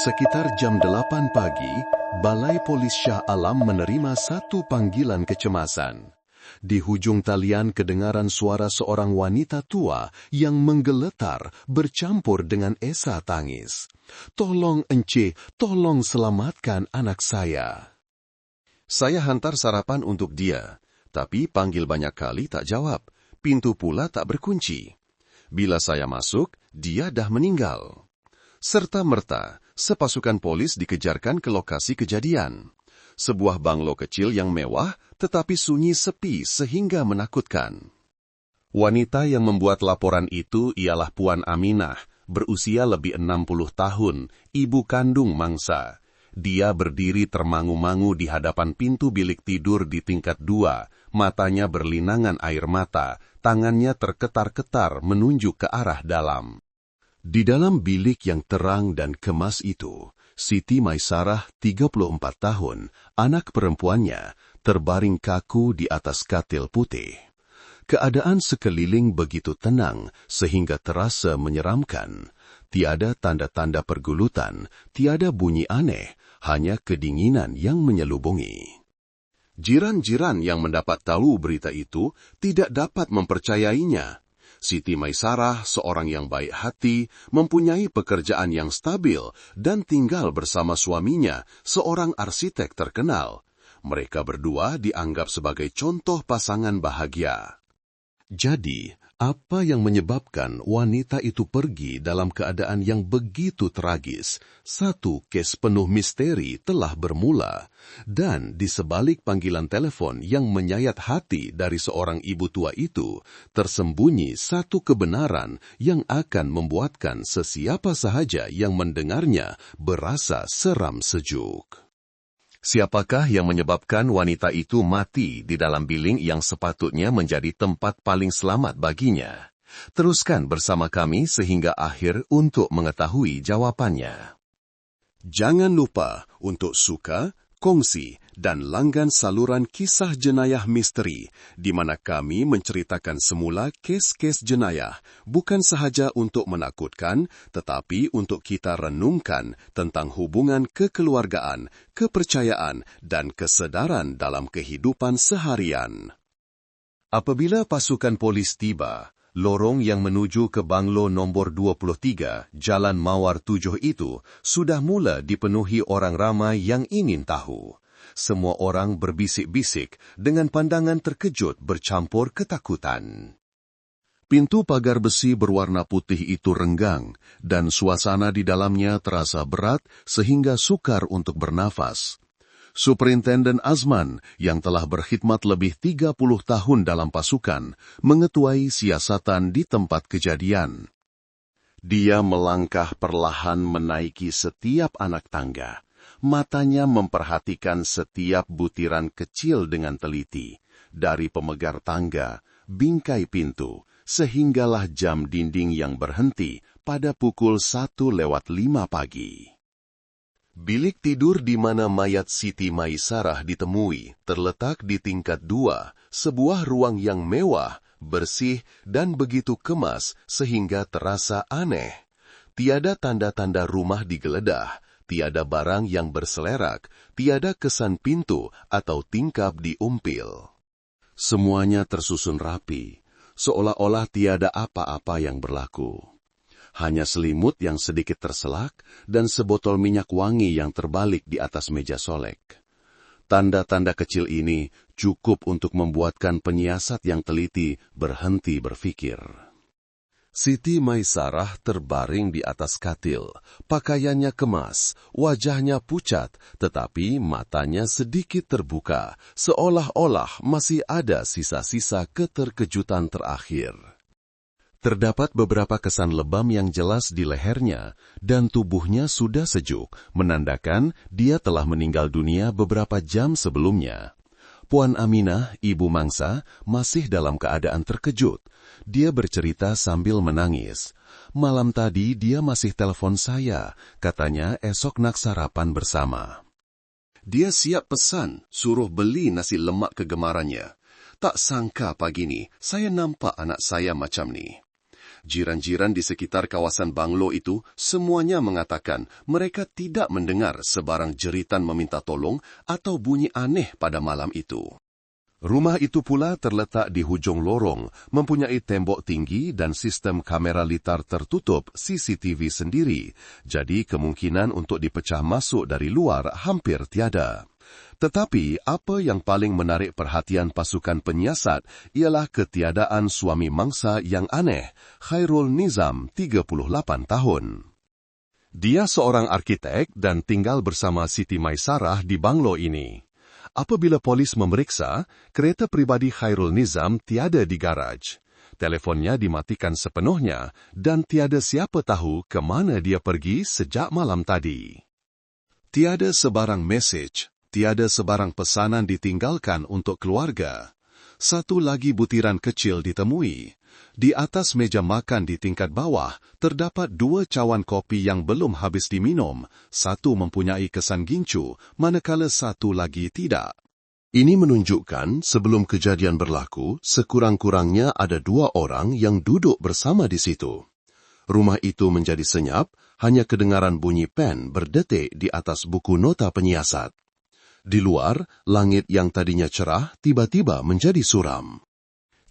Sekitar jam 8 pagi, Balai Polis Shah Alam menerima satu panggilan kecemasan. Di hujung talian kedengaran suara seorang wanita tua yang menggeletar bercampur dengan esa tangis. "Tolong Encik, tolong selamatkan anak saya." Saya hantar sarapan untuk dia, tapi panggil banyak kali tak jawab. Pintu pula tak berkunci. Bila saya masuk, dia dah meninggal. Serta-merta, sepasukan polis dikejarkan ke lokasi kejadian. Sebuah banglo kecil yang mewah, tetapi sunyi sepi sehingga menakutkan. Wanita yang membuat laporan itu ialah Puan Aminah, berusia lebih 60 tahun, ibu kandung mangsa. Dia berdiri termangu-mangu di hadapan pintu bilik tidur di tingkat 2, matanya berlinangan air mata, tangannya terketar-ketar menunjuk ke arah dalam. Di dalam bilik yang terang dan kemas itu, Siti Maisarah, 34 tahun, anak perempuannya, terbaring kaku di atas katil putih. Keadaan sekeliling begitu tenang sehingga terasa menyeramkan. Tiada tanda-tanda pergulutan, tiada bunyi aneh, hanya kedinginan yang menyelubungi. Jiran-jiran yang mendapat tahu berita itu tidak dapat mempercayainya. Siti Maisarah, seorang yang baik hati, mempunyai pekerjaan yang stabil dan tinggal bersama suaminya, seorang arsitek terkenal. Mereka berdua dianggap sebagai contoh pasangan bahagia. Jadi, apa yang menyebabkan wanita itu pergi dalam keadaan yang begitu tragis? Satu kes penuh misteri telah bermula, dan di sebalik panggilan telepon yang menyayat hati dari seorang ibu tua itu, tersembunyi satu kebenaran yang akan membuatkan sesiapa sahaja yang mendengarnya berasa seram sejuk. Siapakah yang menyebabkan wanita itu mati di dalam bilik yang sepatutnya menjadi tempat paling selamat baginya? Teruskan bersama kami sehingga akhir untuk mengetahui jawabannya. Jangan lupa untuk suka, kongsi, dan langgan saluran Kisah Jenayah Misteri, di mana kami menceritakan semula kes-kes jenayah, bukan sahaja untuk menakutkan, tetapi untuk kita renungkan tentang hubungan kekeluargaan, kepercayaan, dan kesedaran dalam kehidupan seharian. Apabila pasukan polis tiba, lorong yang menuju ke banglo nombor 23, Jalan Mawar 7 itu sudah mula dipenuhi orang ramai yang ingin tahu. Semua orang berbisik-bisik dengan pandangan terkejut bercampur ketakutan. Pintu pagar besi berwarna putih itu renggang, dan suasana di dalamnya terasa berat sehingga sukar untuk bernafas. Superintenden Azman, yang telah berkhidmat lebih 30 tahun dalam pasukan, mengetuai siasatan di tempat kejadian. Dia melangkah perlahan menaiki setiap anak tangga. Matanya memperhatikan setiap butiran kecil dengan teliti, dari pemegar tangga, bingkai pintu, sehinggalah jam dinding yang berhenti pada pukul 1:05 pagi. Bilik tidur di mana mayat Siti Maisarah ditemui terletak di tingkat 2, sebuah ruang yang mewah, bersih, dan begitu kemas sehingga terasa aneh. Tiada tanda-tanda rumah digeledah, tiada barang yang berselerak, tiada kesan pintu atau tingkap diumpil. Semuanya tersusun rapi, seolah-olah tiada apa-apa yang berlaku. Hanya selimut yang sedikit terselak dan sebotol minyak wangi yang terbalik di atas meja solek. Tanda-tanda kecil ini cukup untuk membuatkan penyiasat yang teliti berhenti berpikir. Siti Maisarah terbaring di atas katil, pakaiannya kemas, wajahnya pucat, tetapi matanya sedikit terbuka, seolah-olah masih ada sisa-sisa keterkejutan terakhir. Terdapat beberapa kesan lebam yang jelas di lehernya, dan tubuhnya sudah sejuk, menandakan dia telah meninggal dunia beberapa jam sebelumnya. Puan Aminah, ibu mangsa, masih dalam keadaan terkejut. Dia bercerita sambil menangis. "Malam tadi dia masih telepon saya, katanya esok nak sarapan bersama. Dia siap pesan, suruh beli nasi lemak kegemarannya. Tak sangka pagi ni, saya nampak anak saya macam ni." Jiran-jiran di sekitar kawasan banglo itu semuanya mengatakan mereka tidak mendengar sebarang jeritan meminta tolong atau bunyi aneh pada malam itu. Rumah itu pula terletak di hujung lorong, mempunyai tembok tinggi dan sistem kamera litar tertutup CCTV sendiri, jadi kemungkinan untuk dipecah masuk dari luar hampir tiada. Tetapi apa yang paling menarik perhatian pasukan penyiasat ialah ketiadaan suami mangsa yang aneh, Khairul Nizam, 38 tahun. Dia seorang arkitek dan tinggal bersama Siti Maisarah di banglo ini. Apabila polis memeriksa, kereta pribadi Khairul Nizam tiada di garaj. Telefonnya dimatikan sepenuhnya dan tiada siapa tahu ke mana dia pergi sejak malam tadi. Tiada sebarang mesej, tiada sebarang pesanan ditinggalkan untuk keluarga. Satu lagi butiran kecil ditemui. Di atas meja makan di tingkat bawah, terdapat 2 cawan kopi yang belum habis diminum. Satu mempunyai kesan gincu, manakala satu lagi tidak. Ini menunjukkan sebelum kejadian berlaku, sekurang-kurangnya ada 2 orang yang duduk bersama di situ. Rumah itu menjadi senyap, hanya kedengaran bunyi pen berdetik di atas buku nota penyiasat. Di luar, langit yang tadinya cerah tiba-tiba menjadi suram.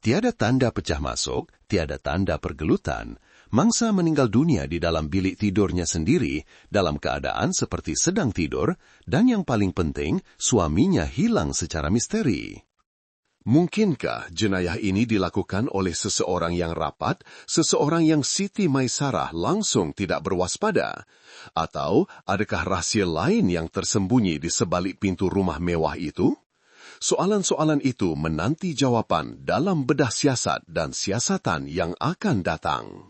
Tiada tanda pecah masuk, tiada tanda pergelutan. Mangsa meninggal dunia di dalam bilik tidurnya sendiri, dalam keadaan seperti sedang tidur, dan yang paling penting, suaminya hilang secara misteri. Mungkinkah jenayah ini dilakukan oleh seseorang yang rapat, seseorang yang Siti Maisarah langsung tidak berwaspada? Atau adakah rahsia lain yang tersembunyi di sebalik pintu rumah mewah itu? Soalan-soalan itu menanti jawapan dalam bedah siasat dan siasatan yang akan datang,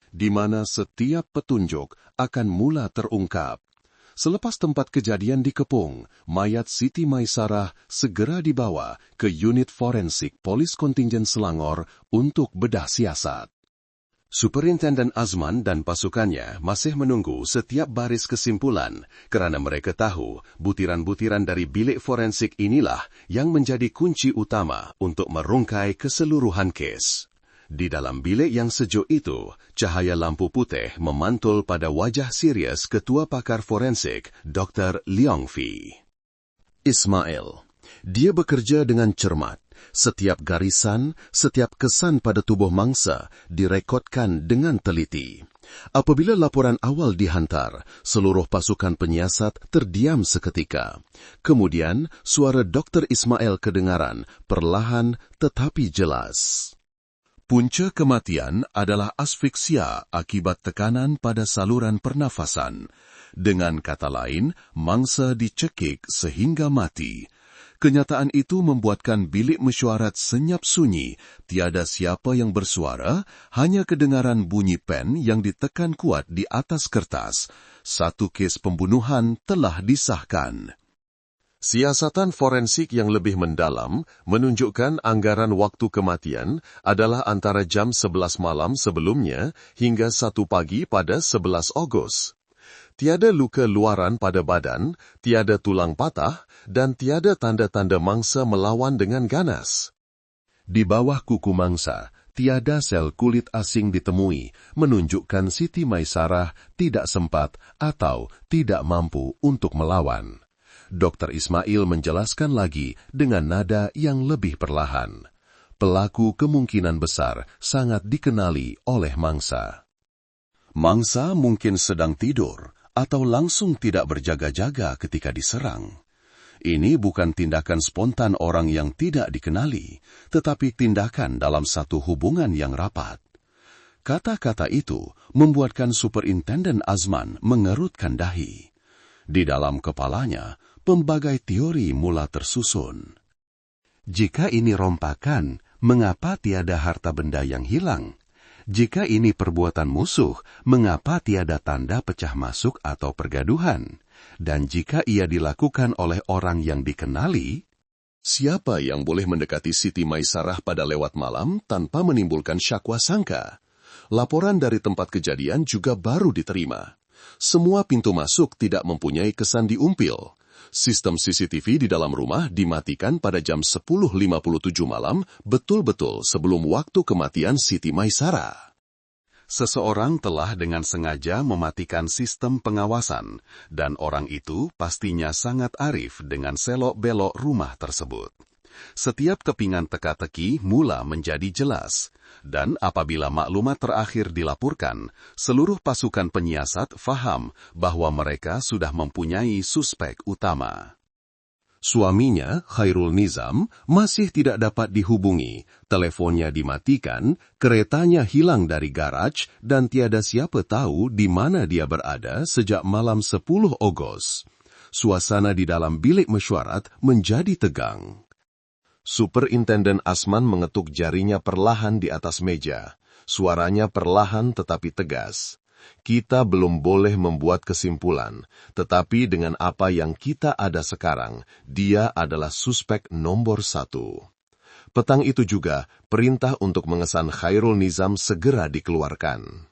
di mana setiap petunjuk akan mula terungkap. Selepas tempat kejadian dikepung, mayat Siti Maisarah segera dibawa ke unit forensik Polis Kontingen Selangor untuk bedah siasat. Superintenden Azman dan pasukannya masih menunggu setiap baris kesimpulan kerana mereka tahu butiran-butiran dari bilik forensik inilah yang menjadi kunci utama untuk merungkai keseluruhan kes. Di dalam bilik yang sejuk itu, cahaya lampu putih memantul pada wajah serius Ketua Pakar Forensik, Dr. Leong Fee. Ismail. Dia bekerja dengan cermat. Setiap garisan, setiap kesan pada tubuh mangsa direkodkan dengan teliti. Apabila laporan awal dihantar, seluruh pasukan penyiasat terdiam seketika. Kemudian, suara Dr. Ismail kedengaran, perlahan tetapi jelas. Punca kematian adalah asfiksia akibat tekanan pada saluran pernafasan. Dengan kata lain, mangsa dicekik sehingga mati. Kenyataan itu membuatkan bilik mesyuarat senyap sunyi, tiada siapa yang bersuara, hanya kedengaran bunyi pen yang ditekan kuat di atas kertas. Satu kes pembunuhan telah disahkan. Siasatan forensik yang lebih mendalam menunjukkan anggaran waktu kematian adalah antara jam 11 malam sebelumnya hingga 1 pagi pada 11 Ogos. Tiada luka luaran pada badan, tiada tulang patah, dan tiada tanda-tanda mangsa melawan dengan ganas. Di bawah kuku mangsa, tiada sel kulit asing ditemui, menunjukkan Siti Maisarah tidak sempat atau tidak mampu untuk melawan. Dr. Ismail menjelaskan lagi dengan nada yang lebih perlahan. Pelaku kemungkinan besar sangat dikenali oleh mangsa. Mangsa mungkin sedang tidur, atau langsung tidak berjaga-jaga ketika diserang. Ini bukan tindakan spontan orang yang tidak dikenali, tetapi tindakan dalam satu hubungan yang rapat. Kata-kata itu membuatkan Superintenden Azman mengerutkan dahi. Di dalam kepalanya, pelbagai teori mula tersusun. Jika ini rompakan, mengapa tiada harta benda yang hilang? Jika ini perbuatan musuh, mengapa tiada tanda pecah masuk atau pergaduhan? Dan jika ia dilakukan oleh orang yang dikenali, siapa yang boleh mendekati Siti Maisarah pada lewat malam tanpa menimbulkan syakwa sangka? Laporan dari tempat kejadian juga baru diterima. Semua pintu masuk tidak mempunyai kesan diumpil. Sistem CCTV di dalam rumah dimatikan pada jam 10.57 malam, betul-betul sebelum waktu kematian Siti Maisarah. Seseorang telah dengan sengaja mematikan sistem pengawasan, dan orang itu pastinya sangat arif dengan selok-belok rumah tersebut. Setiap kepingan teka-teki mula menjadi jelas, dan apabila maklumat terakhir dilaporkan, seluruh pasukan penyiasat faham bahwa mereka sudah mempunyai suspek utama. Suaminya, Khairul Nizam, masih tidak dapat dihubungi, teleponnya dimatikan, keretanya hilang dari garaj, dan tiada siapa tahu di mana dia berada sejak malam 10 Ogos. Suasana di dalam bilik mesyuarat menjadi tegang. Superintenden Asman mengetuk jarinya perlahan di atas meja. Suaranya perlahan tetapi tegas. Kita belum boleh membuat kesimpulan, tetapi dengan apa yang kita ada sekarang, dia adalah suspek nomor 1. Petang itu juga, perintah untuk mengesan Khairul Nizam segera dikeluarkan.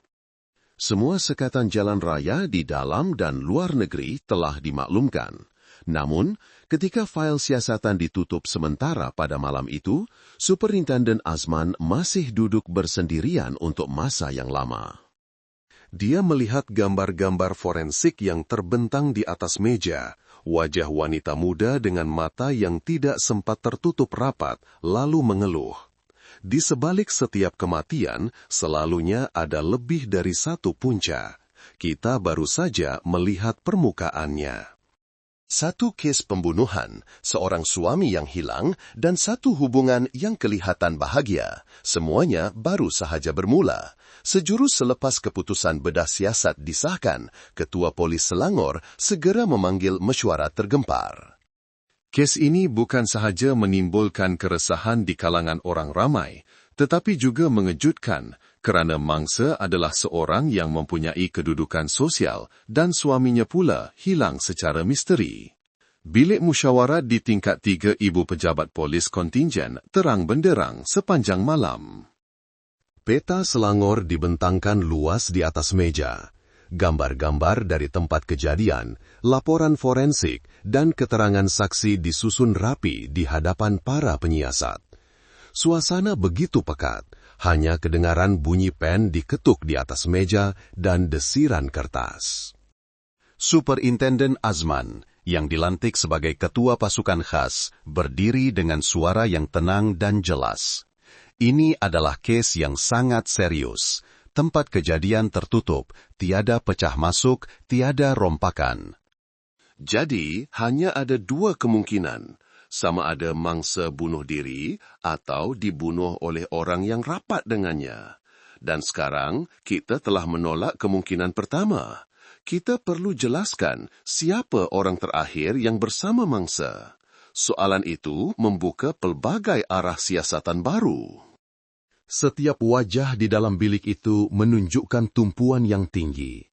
Semua sekatan jalan raya di dalam dan luar negeri telah dimaklumkan. Namun, ketika fail siasatan ditutup sementara pada malam itu, Superintenden Asman masih duduk bersendirian untuk masa yang lama. Dia melihat gambar-gambar forensik yang terbentang di atas meja, wajah wanita muda dengan mata yang tidak sempat tertutup rapat, lalu mengeluh. Di sebalik setiap kematian, selalunya ada lebih dari satu punca. Kita baru saja melihat permukaannya. Satu kes pembunuhan, seorang suami yang hilang, dan satu hubungan yang kelihatan bahagia. Semuanya baru sahaja bermula. Sejurus selepas keputusan bedah siasat disahkan, Ketua Polis Selangor segera memanggil mesyuarat tergempar. Kes ini bukan sahaja menimbulkan keresahan di kalangan orang ramai, tetapi juga mengejutkan kerana mangsa adalah seorang yang mempunyai kedudukan sosial dan suaminya pula hilang secara misteri. Bilik musyawarat di tingkat 3 Ibu Pejabat Polis Kontingen terang benderang sepanjang malam. Peta Selangor dibentangkan luas di atas meja. Gambar-gambar dari tempat kejadian, laporan forensik, dan keterangan saksi disusun rapi di hadapan para penyiasat. Suasana begitu pekat, hanya kedengaran bunyi pen diketuk di atas meja dan desiran kertas. Superintenden Asman, yang dilantik sebagai ketua pasukan khas, berdiri dengan suara yang tenang dan jelas. Ini adalah kes yang sangat serius. Tempat kejadian tertutup, tiada pecah masuk, tiada rompakan. Jadi, hanya ada dua kemungkinan. Sama ada mangsa bunuh diri atau dibunuh oleh orang yang rapat dengannya. Dan sekarang, kita telah menolak kemungkinan pertama. Kita perlu jelaskan siapa orang terakhir yang bersama mangsa. Soalan itu membuka pelbagai arah siasatan baru. Setiap wajah di dalam bilik itu menunjukkan tumpuan yang tinggi.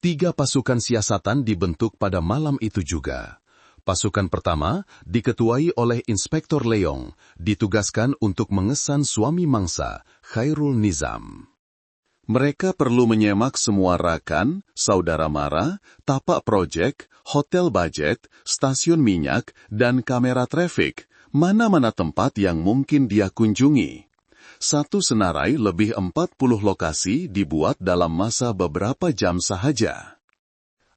3 pasukan siasatan dibentuk pada malam itu juga. Pasukan pertama diketuai oleh Inspektor Leong, ditugaskan untuk mengesan suami mangsa, Khairul Nizam. Mereka perlu menyemak semua rakan, saudara mara, tapak projek, hotel budget, stasiun minyak, dan kamera trafik, mana-mana tempat yang mungkin dia kunjungi. Satu senarai lebih 40 lokasi dibuat dalam masa beberapa jam sahaja.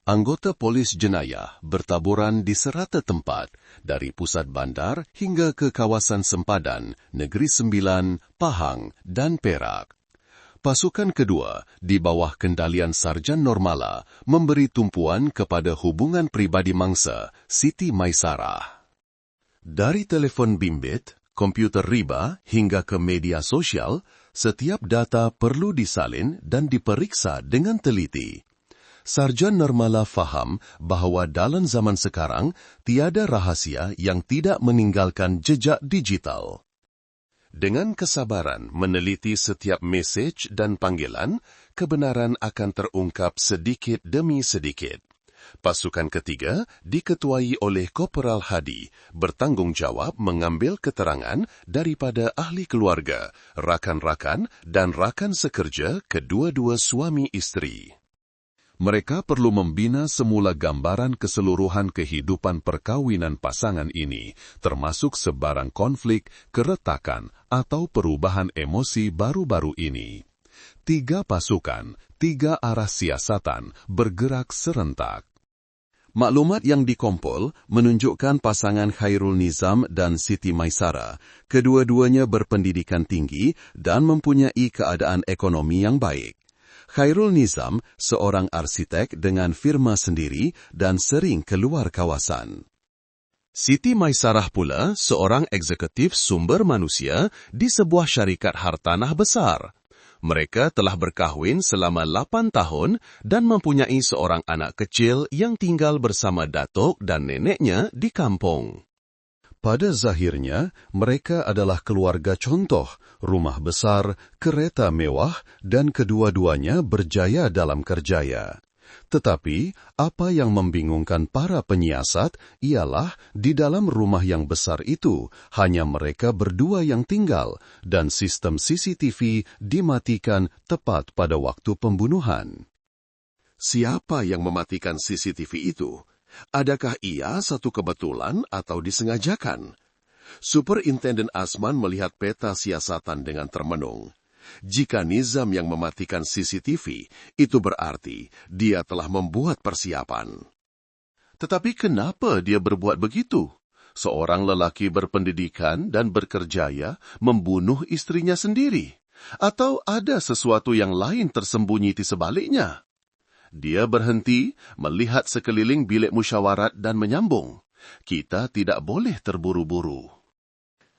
Anggota polis jenayah bertaburan di serata tempat, dari pusat bandar hingga ke kawasan sempadan, Negeri Sembilan, Pahang, dan Perak. Pasukan kedua, di bawah kendalian Sarjan Normala, memberi tumpuan kepada hubungan pribadi mangsa, Siti Maisarah. Dari telefon bimbit, komputer riba, hingga ke media sosial, setiap data perlu disalin dan diperiksa dengan teliti. Sarjan Normala faham bahawa dalam zaman sekarang, tiada rahasia yang tidak meninggalkan jejak digital. Dengan kesabaran meneliti setiap mesej dan panggilan, kebenaran akan terungkap sedikit demi sedikit. Pasukan ketiga diketuai oleh Korporal Hadi, bertanggungjawab mengambil keterangan daripada ahli keluarga, rakan-rakan dan rakan sekerja kedua-dua suami isteri. Mereka perlu membina semula gambaran keseluruhan kehidupan perkawinan pasangan ini, termasuk sebarang konflik, keretakan, atau perubahan emosi baru-baru ini. 3 pasukan, 3 arah siasatan bergerak serentak. Maklumat yang dikumpul menunjukkan pasangan Khairul Nizam dan Siti Maisarah. Kedua-duanya berpendidikan tinggi dan mempunyai keadaan ekonomi yang baik. Khairul Nizam seorang arsitek dengan firma sendiri dan sering keluar kawasan. Siti Maisarah pula seorang eksekutif sumber manusia di sebuah syarikat hartanah besar. Mereka telah berkahwin selama 8 tahun dan mempunyai seorang anak kecil yang tinggal bersama datuk dan neneknya di kampung. Pada zahirnya, mereka adalah keluarga contoh, rumah besar, kereta mewah, dan kedua-duanya berjaya dalam kerjaya. Tetapi, apa yang membingungkan para penyiasat ialah di dalam rumah yang besar itu hanya mereka berdua yang tinggal dan sistem CCTV dimatikan tepat pada waktu pembunuhan. Siapa yang mematikan CCTV itu? Adakah ia satu kebetulan atau disengajakan? Superintenden Azman melihat peta siasatan dengan termenung. Jika Nizam yang mematikan CCTV, itu berarti dia telah membuat persiapan. Tetapi kenapa dia berbuat begitu? Seorang lelaki berpendidikan dan berkerjaya membunuh istrinya sendiri? Atau ada sesuatu yang lain tersembunyi di sebaliknya? Dia berhenti, melihat sekeliling bilik musyawarat dan menyambung. Kita tidak boleh terburu-buru.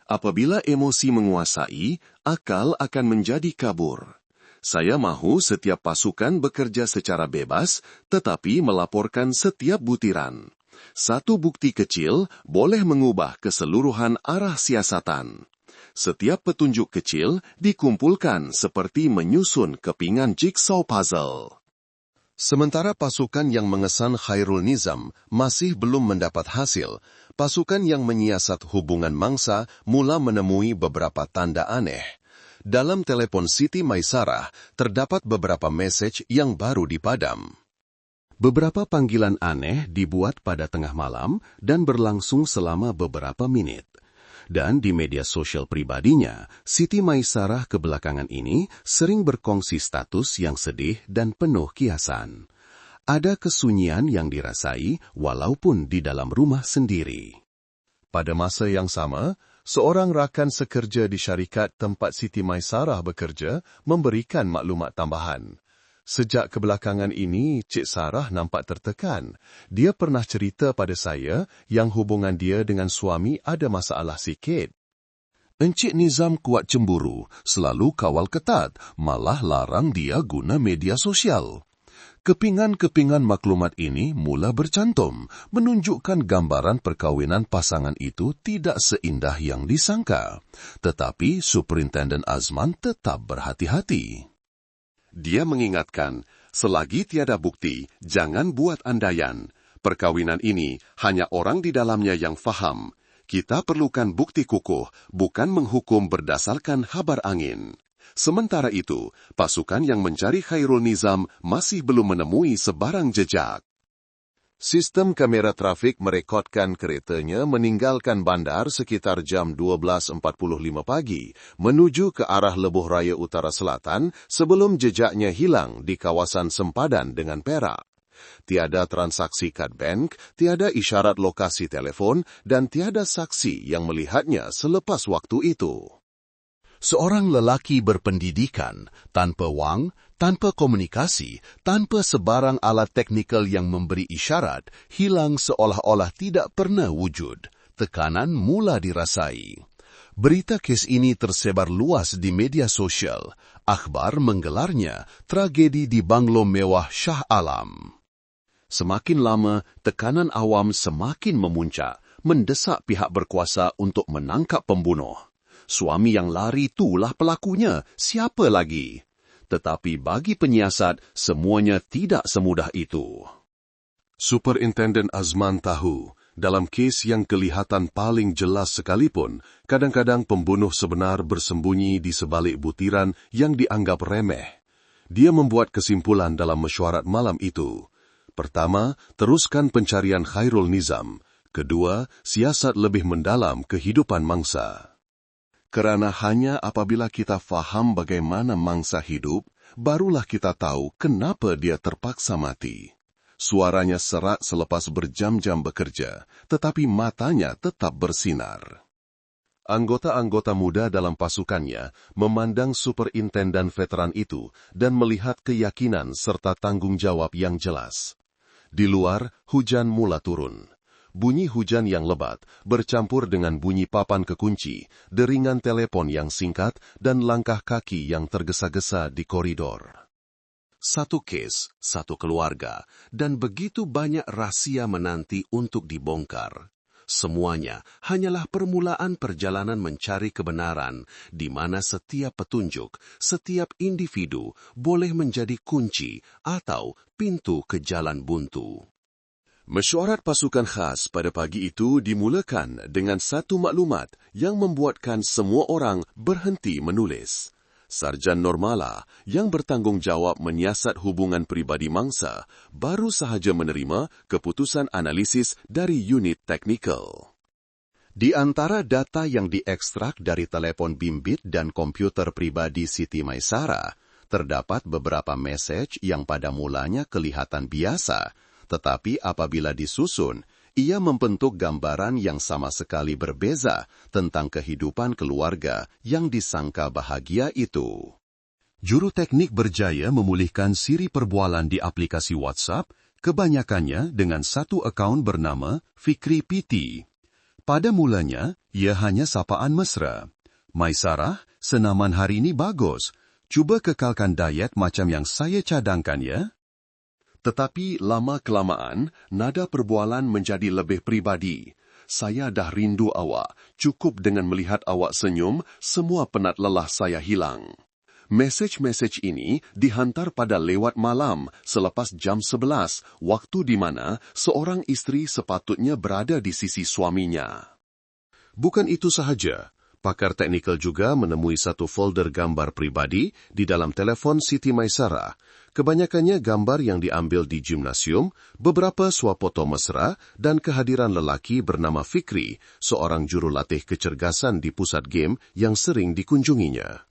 Apabila emosi menguasai, akal akan menjadi kabur. Saya mahu setiap pasukan bekerja secara bebas, tetapi melaporkan setiap butiran. Satu bukti kecil boleh mengubah keseluruhan arah siasatan. Setiap petunjuk kecil dikumpulkan seperti menyusun kepingan jigsaw puzzle. Sementara pasukan yang mengesan Khairul Nizam masih belum mendapat hasil, pasukan yang menyiasat hubungan mangsa mula menemui beberapa tanda aneh. Dalam telepon Siti Maisarah, terdapat beberapa mesej yang baru dipadam. Beberapa panggilan aneh dibuat pada tengah malam dan berlangsung selama beberapa menit. Dan di media sosial pribadinya, Siti Maisarah kebelakangan ini sering berkongsi status yang sedih dan penuh kiasan. Ada kesunyian yang dirasai walaupun di dalam rumah sendiri. Pada masa yang sama, seorang rakan sekerja di syarikat tempat Siti Maisarah bekerja memberikan maklumat tambahan. Sejak kebelakangan ini, Cik Sarah nampak tertekan. Dia pernah cerita pada saya yang hubungan dia dengan suami ada masalah sikit. Encik Nizam kuat cemburu, selalu kawal ketat, malah larang dia guna media sosial. Kepingan-kepingan maklumat ini mula bercantum, menunjukkan gambaran perkahwinan pasangan itu tidak seindah yang disangka. Tetapi Superintenden Azman tetap berhati-hati. Dia mengingatkan, selagi tiada bukti, jangan buat andaian. Perkawinan ini hanya orang di dalamnya yang faham. Kita perlukan bukti kukuh, bukan menghukum berdasarkan habar angin. Sementara itu, pasukan yang mencari Khairul Nizam masih belum menemui sebarang jejak. Sistem kamera trafik merekodkan keretanya meninggalkan bandar sekitar jam 12.45 pagi menuju ke arah Lebuh Raya Utara Selatan sebelum jejaknya hilang di kawasan sempadan dengan Perak. Tiada transaksi kad bank, tiada isyarat lokasi telefon, dan tiada saksi yang melihatnya selepas waktu itu. Seorang lelaki berpendidikan, tanpa wang, tanpa komunikasi, tanpa sebarang alat teknikal yang memberi isyarat, hilang seolah-olah tidak pernah wujud. Tekanan mula dirasai. Berita kes ini tersebar luas di media sosial. Akhbar menggelarnya tragedi di Banglo Mewah Shah Alam. Semakin lama, tekanan awam semakin memuncak, mendesak pihak berkuasa untuk menangkap pembunuh. Suami yang lari itulah pelakunya, siapa lagi? Tetapi bagi penyiasat, semuanya tidak semudah itu. Superintenden Azman tahu, dalam kes yang kelihatan paling jelas sekalipun, kadang-kadang pembunuh sebenar bersembunyi di sebalik butiran yang dianggap remeh. Dia membuat kesimpulan dalam mesyuarat malam itu. Pertama, teruskan pencarian Khairul Nizam. Kedua, siasat lebih mendalam kehidupan mangsa. Kerana hanya apabila kita faham bagaimana mangsa hidup, barulah kita tahu kenapa dia terpaksa mati. Suaranya serak selepas berjam-jam bekerja, tetapi matanya tetap bersinar. Anggota-anggota muda dalam pasukannya memandang superintendan veteran itu dan melihat keyakinan serta tanggung jawab yang jelas. Di luar, hujan mula turun. Bunyi hujan yang lebat bercampur dengan bunyi papan kekunci, deringan telepon yang singkat, dan langkah kaki yang tergesa-gesa di koridor. Satu kes, satu keluarga, dan begitu banyak rahasia menanti untuk dibongkar. Semuanya hanyalah permulaan perjalanan mencari kebenaran, di mana setiap petunjuk, setiap individu boleh menjadi kunci atau pintu ke jalan buntu. Mesyuarat pasukan khas pada pagi itu dimulakan dengan satu maklumat yang membuatkan semua orang berhenti menulis. Sarjan Normala yang bertanggung jawab menyiasat hubungan pribadi mangsa baru sahaja menerima keputusan analisis dari unit teknikal. Di antara data yang diekstrak dari telepon bimbit dan komputer pribadi Siti Maisarah, terdapat beberapa mesej yang pada mulanya kelihatan biasa, tetapi apabila disusun, ia membentuk gambaran yang sama sekali berbeza tentang kehidupan keluarga yang disangka bahagia itu. Juru teknik berjaya memulihkan siri perbualan di aplikasi WhatsApp, kebanyakannya dengan satu akaun bernama Fikri PT. Pada mulanya, ia hanya sapaan mesra. Maisarah, senaman hari ini bagus. Cuba kekalkan diet macam yang saya cadangkan ya. Tetapi lama-kelamaan, nada perbualan menjadi lebih pribadi. Saya dah rindu awak. Cukup dengan melihat awak senyum, semua penat lelah saya hilang. Mesej-mesej ini dihantar pada lewat malam selepas jam 11, waktu di mana seorang isteri sepatutnya berada di sisi suaminya. Bukan itu sahaja. Pakar teknikal juga menemui satu folder gambar pribadi di dalam telefon Siti Maisarah. Kebanyakannya gambar yang diambil di gimnasium, beberapa swafoto mesra, dan kehadiran lelaki bernama Fikri, seorang jurulatih kecergasan di pusat game yang sering dikunjunginya.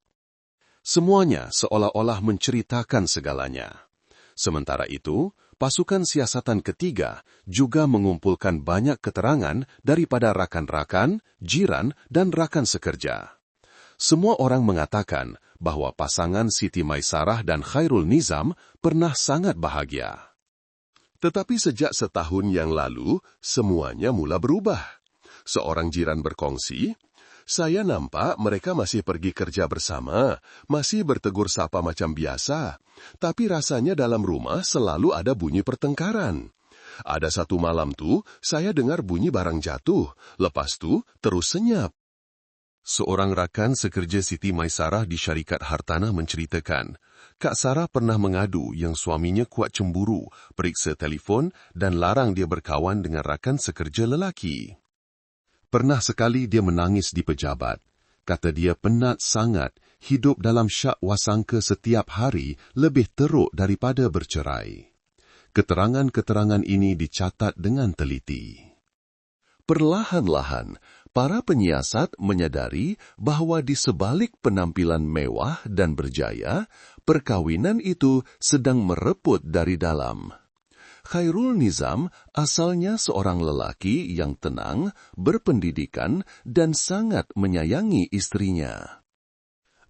Semuanya seolah-olah menceritakan segalanya. Sementara itu, pasukan siasatan ketiga juga mengumpulkan banyak keterangan daripada rakan-rakan, jiran, dan rakan sekerja. Semua orang mengatakan bahwa pasangan Siti Maisarah dan Khairul Nizam pernah sangat bahagia. Tetapi sejak setahun yang lalu, semuanya mula berubah. Seorang jiran berkongsi, "Saya nampak mereka masih pergi kerja bersama, masih bertegur sapa macam biasa, tapi rasanya dalam rumah selalu ada bunyi pertengkaran. Ada satu malam tu, saya dengar bunyi barang jatuh, lepas tu terus senyap." Seorang rakan sekerja Siti Maisarah di syarikat hartanah menceritakan, Kak Sarah pernah mengadu yang suaminya kuat cemburu, periksa telefon dan larang dia berkawan dengan rakan sekerja lelaki. Pernah sekali dia menangis di pejabat. Kata dia penat sangat, hidup dalam syak wasangka setiap hari lebih teruk daripada bercerai. Keterangan-keterangan ini dicatat dengan teliti. Perlahan-lahan, para penyiasat menyadari bahawa di sebalik penampilan mewah dan berjaya, perkawinan itu sedang mereput dari dalam. Khairul Nizam asalnya seorang lelaki yang tenang, berpendidikan, dan sangat menyayangi istrinya.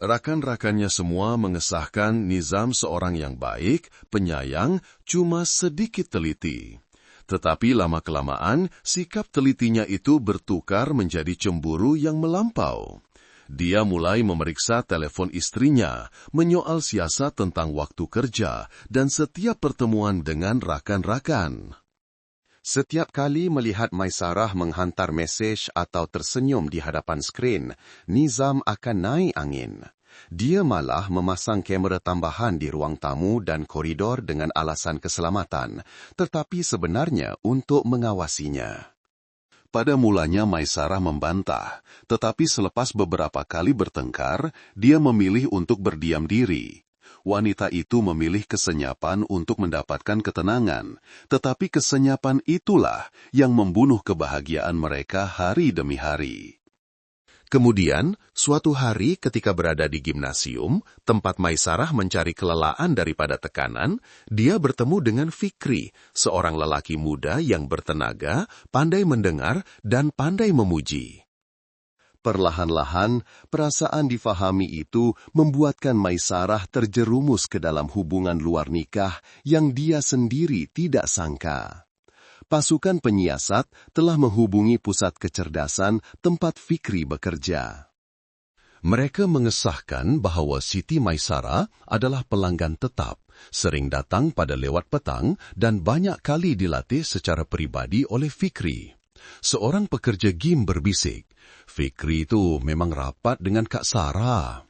Rakan-rakannya semua mengesahkan Nizam seorang yang baik, penyayang, cuma sedikit teliti. Tetapi lama-kelamaan, sikap telitinya itu bertukar menjadi cemburu yang melampau. Dia mulai memeriksa telepon istrinya, menyoal siasat tentang waktu kerja, dan setiap pertemuan dengan rakan-rakan. Setiap kali melihat Maisarah menghantar mesej atau tersenyum di hadapan skrin, Nizam akan naik angin. Dia malah memasang kamera tambahan di ruang tamu dan koridor dengan alasan keselamatan, tetapi sebenarnya untuk mengawasinya. Pada mulanya Maisarah membantah, tetapi selepas beberapa kali bertengkar, dia memilih untuk berdiam diri. Wanita itu memilih kesenyapan untuk mendapatkan ketenangan, tetapi kesenyapan itulah yang membunuh kebahagiaan mereka hari demi hari. Kemudian, suatu hari ketika berada di gimnasium, tempat Maisarah mencari kelelaan daripada tekanan, dia bertemu dengan Fikri, seorang lelaki muda yang bertenaga, pandai mendengar, dan pandai memuji. Perlahan-lahan, perasaan difahami itu membuatkan Maisarah terjerumus ke dalam hubungan luar nikah yang dia sendiri tidak sangka. Pasukan penyiasat telah menghubungi pusat kecerdasan tempat Fikri bekerja. Mereka mengesahkan bahwa Siti Maisarah adalah pelanggan tetap, sering datang pada lewat petang dan banyak kali dilatih secara pribadi oleh Fikri. Seorang pekerja gim berbisik, Fikri itu memang rapat dengan Kak Sarah.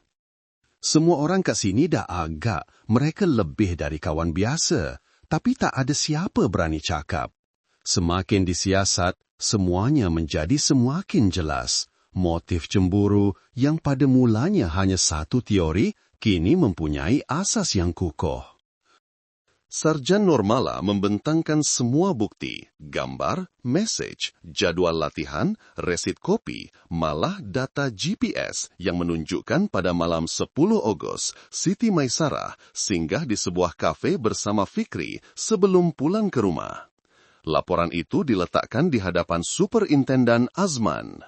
Semua orang kat sini dah agak, mereka lebih dari kawan biasa, tapi tak ada siapa berani cakap. Semakin disiasat, semuanya menjadi semakin jelas. Motif cemburu yang pada mulanya hanya satu teori, kini mempunyai asas yang kukuh. Sarjan Normala membentangkan semua bukti, gambar, message, jadwal latihan, resit kopi, malah data GPS yang menunjukkan pada malam 10 Ogos, Siti Maisarah singgah di sebuah kafe bersama Fikri sebelum pulang ke rumah. Laporan itu diletakkan di hadapan Superintendan Azman.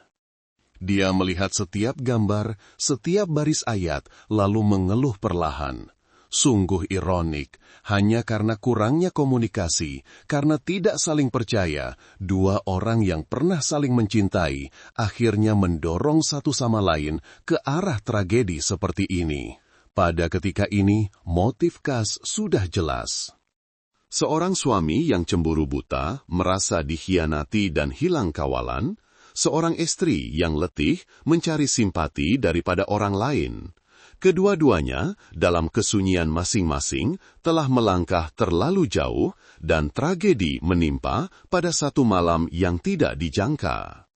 Dia melihat setiap gambar, setiap baris ayat, lalu mengeluh perlahan. Sungguh ironik, hanya karena kurangnya komunikasi, karena tidak saling percaya, dua orang yang pernah saling mencintai, akhirnya mendorong satu sama lain ke arah tragedi seperti ini. Pada ketika ini, motif khas sudah jelas. Seorang suami yang cemburu buta, merasa dikhianati dan hilang kawalan, seorang istri yang letih mencari simpati daripada orang lain. Kedua-duanya, dalam kesunyian masing-masing, telah melangkah terlalu jauh dan tragedi menimpa pada satu malam yang tidak dijangka.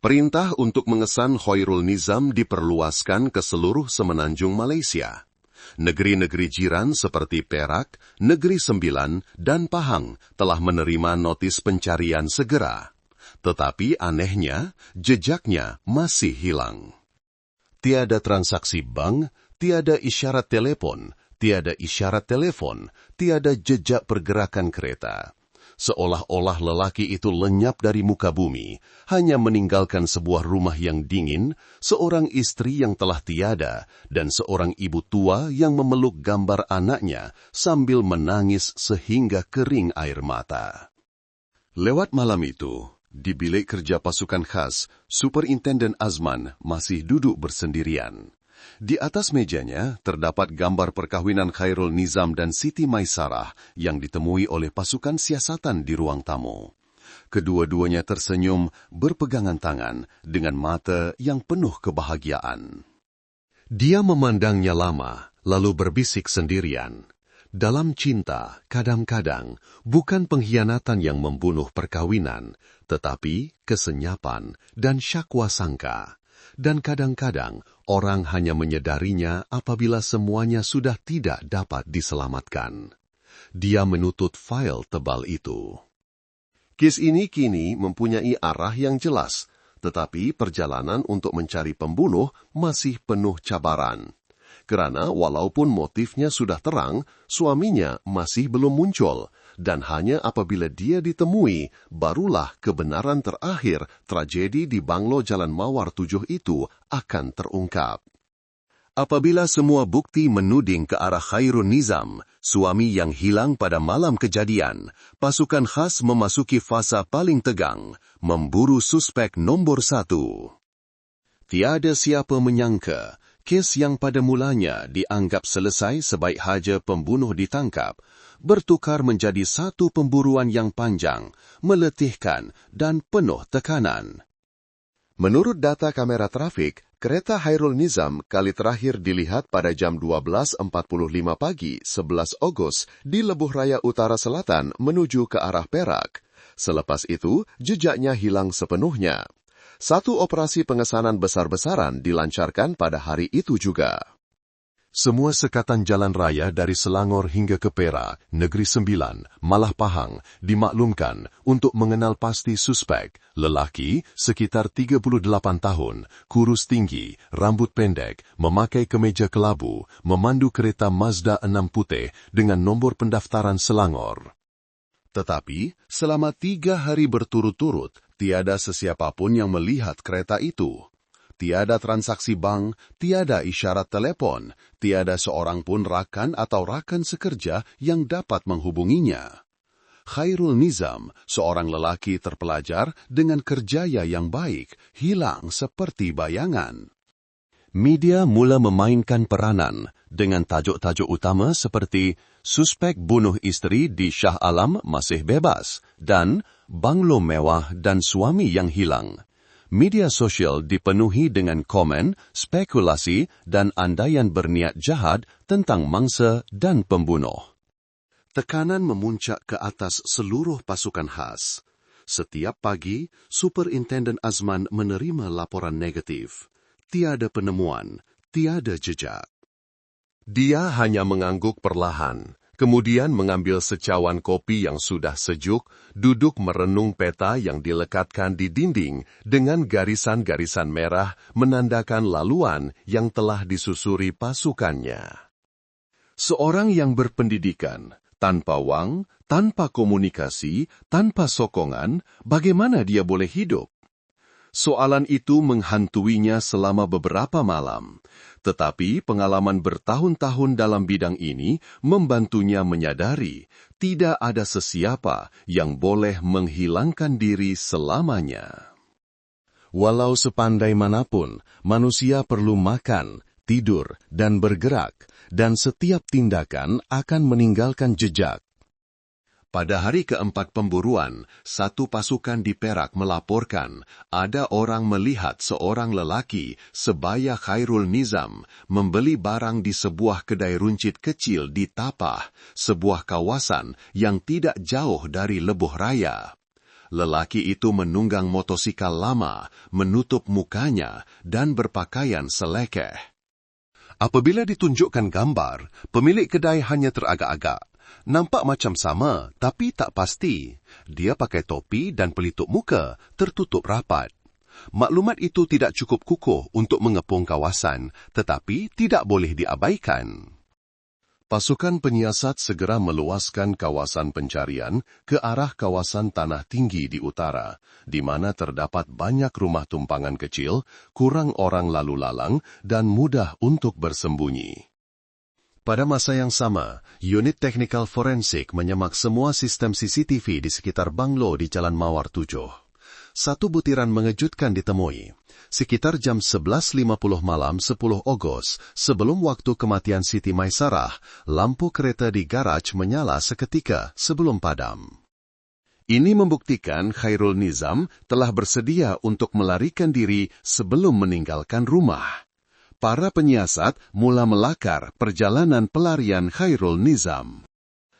Perintah untuk mengesan Khairul Nizam diperluaskan ke seluruh semenanjung Malaysia. Negeri-negeri jiran seperti Perak, Negeri Sembilan, dan Pahang telah menerima notis pencarian segera. Tetapi anehnya, jejaknya masih hilang. Tiada transaksi bank, tiada isyarat telepon, tiada jejak pergerakan kereta. Seolah-olah lelaki itu lenyap dari muka bumi, hanya meninggalkan sebuah rumah yang dingin, seorang istri yang telah tiada, dan seorang ibu tua yang memeluk gambar anaknya sambil menangis sehingga kering air mata. Lewat malam itu, di bilik kerja pasukan khas, Superintenden Azman masih duduk bersendirian. Di atas mejanya terdapat gambar perkahwinan Khairul Nizam dan Siti Maisarah yang ditemui oleh pasukan siasatan di ruang tamu. Kedua-duanya tersenyum berpegangan tangan dengan mata yang penuh kebahagiaan. Dia memandangnya lama, lalu berbisik sendirian. Dalam cinta, kadang-kadang bukan pengkhianatan yang membunuh perkawinan, tetapi kesenyapan dan syakwa sangka. Dan kadang-kadang orang hanya menyadarinya apabila semuanya sudah tidak dapat diselamatkan. Dia menutut file tebal itu. Kes ini kini mempunyai arah yang jelas, tetapi perjalanan untuk mencari pembunuh masih penuh cabaran. Kerana walaupun motifnya sudah terang, suaminya masih belum muncul, dan hanya apabila dia ditemui, barulah kebenaran terakhir tragedi di Banglo Jalan Mawar 7 itu akan terungkap. Apabila semua bukti menuding ke arah Khairul Nizam, suami yang hilang pada malam kejadian, pasukan khas memasuki fasa paling tegang, memburu suspek nombor 1. Tiada siapa menyangka, kes yang pada mulanya dianggap selesai sebaik haja pembunuh ditangkap, bertukar menjadi satu pemburuan yang panjang, meletihkan dan penuh tekanan. Menurut data kamera trafik, kereta Khairul Nizam kali terakhir dilihat pada jam 12.45 pagi 11 Ogos di Lebuh Raya Utara Selatan menuju ke arah Perak. Selepas itu, jejaknya hilang sepenuhnya. Satu operasi pengesanan besar-besaran dilancarkan pada hari itu juga. Semua sekatan jalan raya dari Selangor hingga ke Perak, Negeri Sembilan, Malah Pahang, dimaklumkan untuk mengenal pasti suspek, lelaki, sekitar 38 tahun, kurus tinggi, rambut pendek, memakai kemeja kelabu, memandu kereta Mazda 6 putih dengan nombor pendaftaran Selangor. Tetapi, selama 3 hari berturut-turut, tiada sesiapapun yang melihat kereta itu. Tiada transaksi bank, tiada isyarat telepon, tiada seorang pun rakan atau rakan sekerja yang dapat menghubunginya. Khairul Nizam, seorang lelaki terpelajar dengan kerjaya yang baik, hilang seperti bayangan. Media mula memainkan peranan dengan tajuk-tajuk utama seperti suspek bunuh isteri di Shah Alam masih bebas dan banglo mewah dan suami yang hilang. Media sosial dipenuhi dengan komen, spekulasi, dan andaian berniat jahat tentang mangsa dan pembunuh. Tekanan memuncak ke atas seluruh pasukan khas. Setiap pagi, Superintenden Azman menerima laporan negatif. Tiada penemuan, tiada jejak. Dia hanya mengangguk perlahan. Kemudian mengambil secawan kopi yang sudah sejuk, duduk merenung peta yang dilekatkan di dinding dengan garisan-garisan merah menandakan laluan yang telah disusuri pasukannya. Seorang yang berpendidikan, tanpa wang, tanpa komunikasi, tanpa sokongan, bagaimana dia boleh hidup? Soalan itu menghantuinya selama beberapa malam, tetapi pengalaman bertahun-tahun dalam bidang ini membantunya menyadari tidak ada sesiapa yang boleh menghilangkan diri selamanya. Walau sepandai manapun, manusia perlu makan, tidur, dan bergerak, dan setiap tindakan akan meninggalkan jejak. Pada hari keempat pemburuan, satu pasukan di Perak melaporkan ada orang melihat seorang lelaki sebaya Khairul Nizam membeli barang di sebuah kedai runcit kecil di Tapah, sebuah kawasan yang tidak jauh dari Lebuh Raya. Lelaki itu menunggang motosikal lama, menutup mukanya, dan berpakaian selekeh. Apabila ditunjukkan gambar, pemilik kedai hanya teragak-agak. Nampak macam sama, tapi tak pasti. Dia pakai topi dan pelitup muka, tertutup rapat. Maklumat itu tidak cukup kukuh untuk mengepung kawasan, tetapi tidak boleh diabaikan. Pasukan penyiasat segera meluaskan kawasan pencarian ke arah kawasan tanah tinggi di utara, di mana terdapat banyak rumah tumpangan kecil, kurang orang lalu lalang, dan mudah untuk bersembunyi. Pada masa yang sama, unit teknikal forensik menyemak semua sistem CCTV di sekitar banglo di Jalan Mawar 7. Satu butiran mengejutkan ditemui. Sekitar jam 11.50 malam 10 Ogos, sebelum waktu kematian Siti Maisarah, lampu kereta di garaj menyala seketika sebelum padam. Ini membuktikan Khairul Nizam telah bersedia untuk melarikan diri sebelum meninggalkan rumah. Para penyiasat mula melakar perjalanan pelarian Khairul Nizam.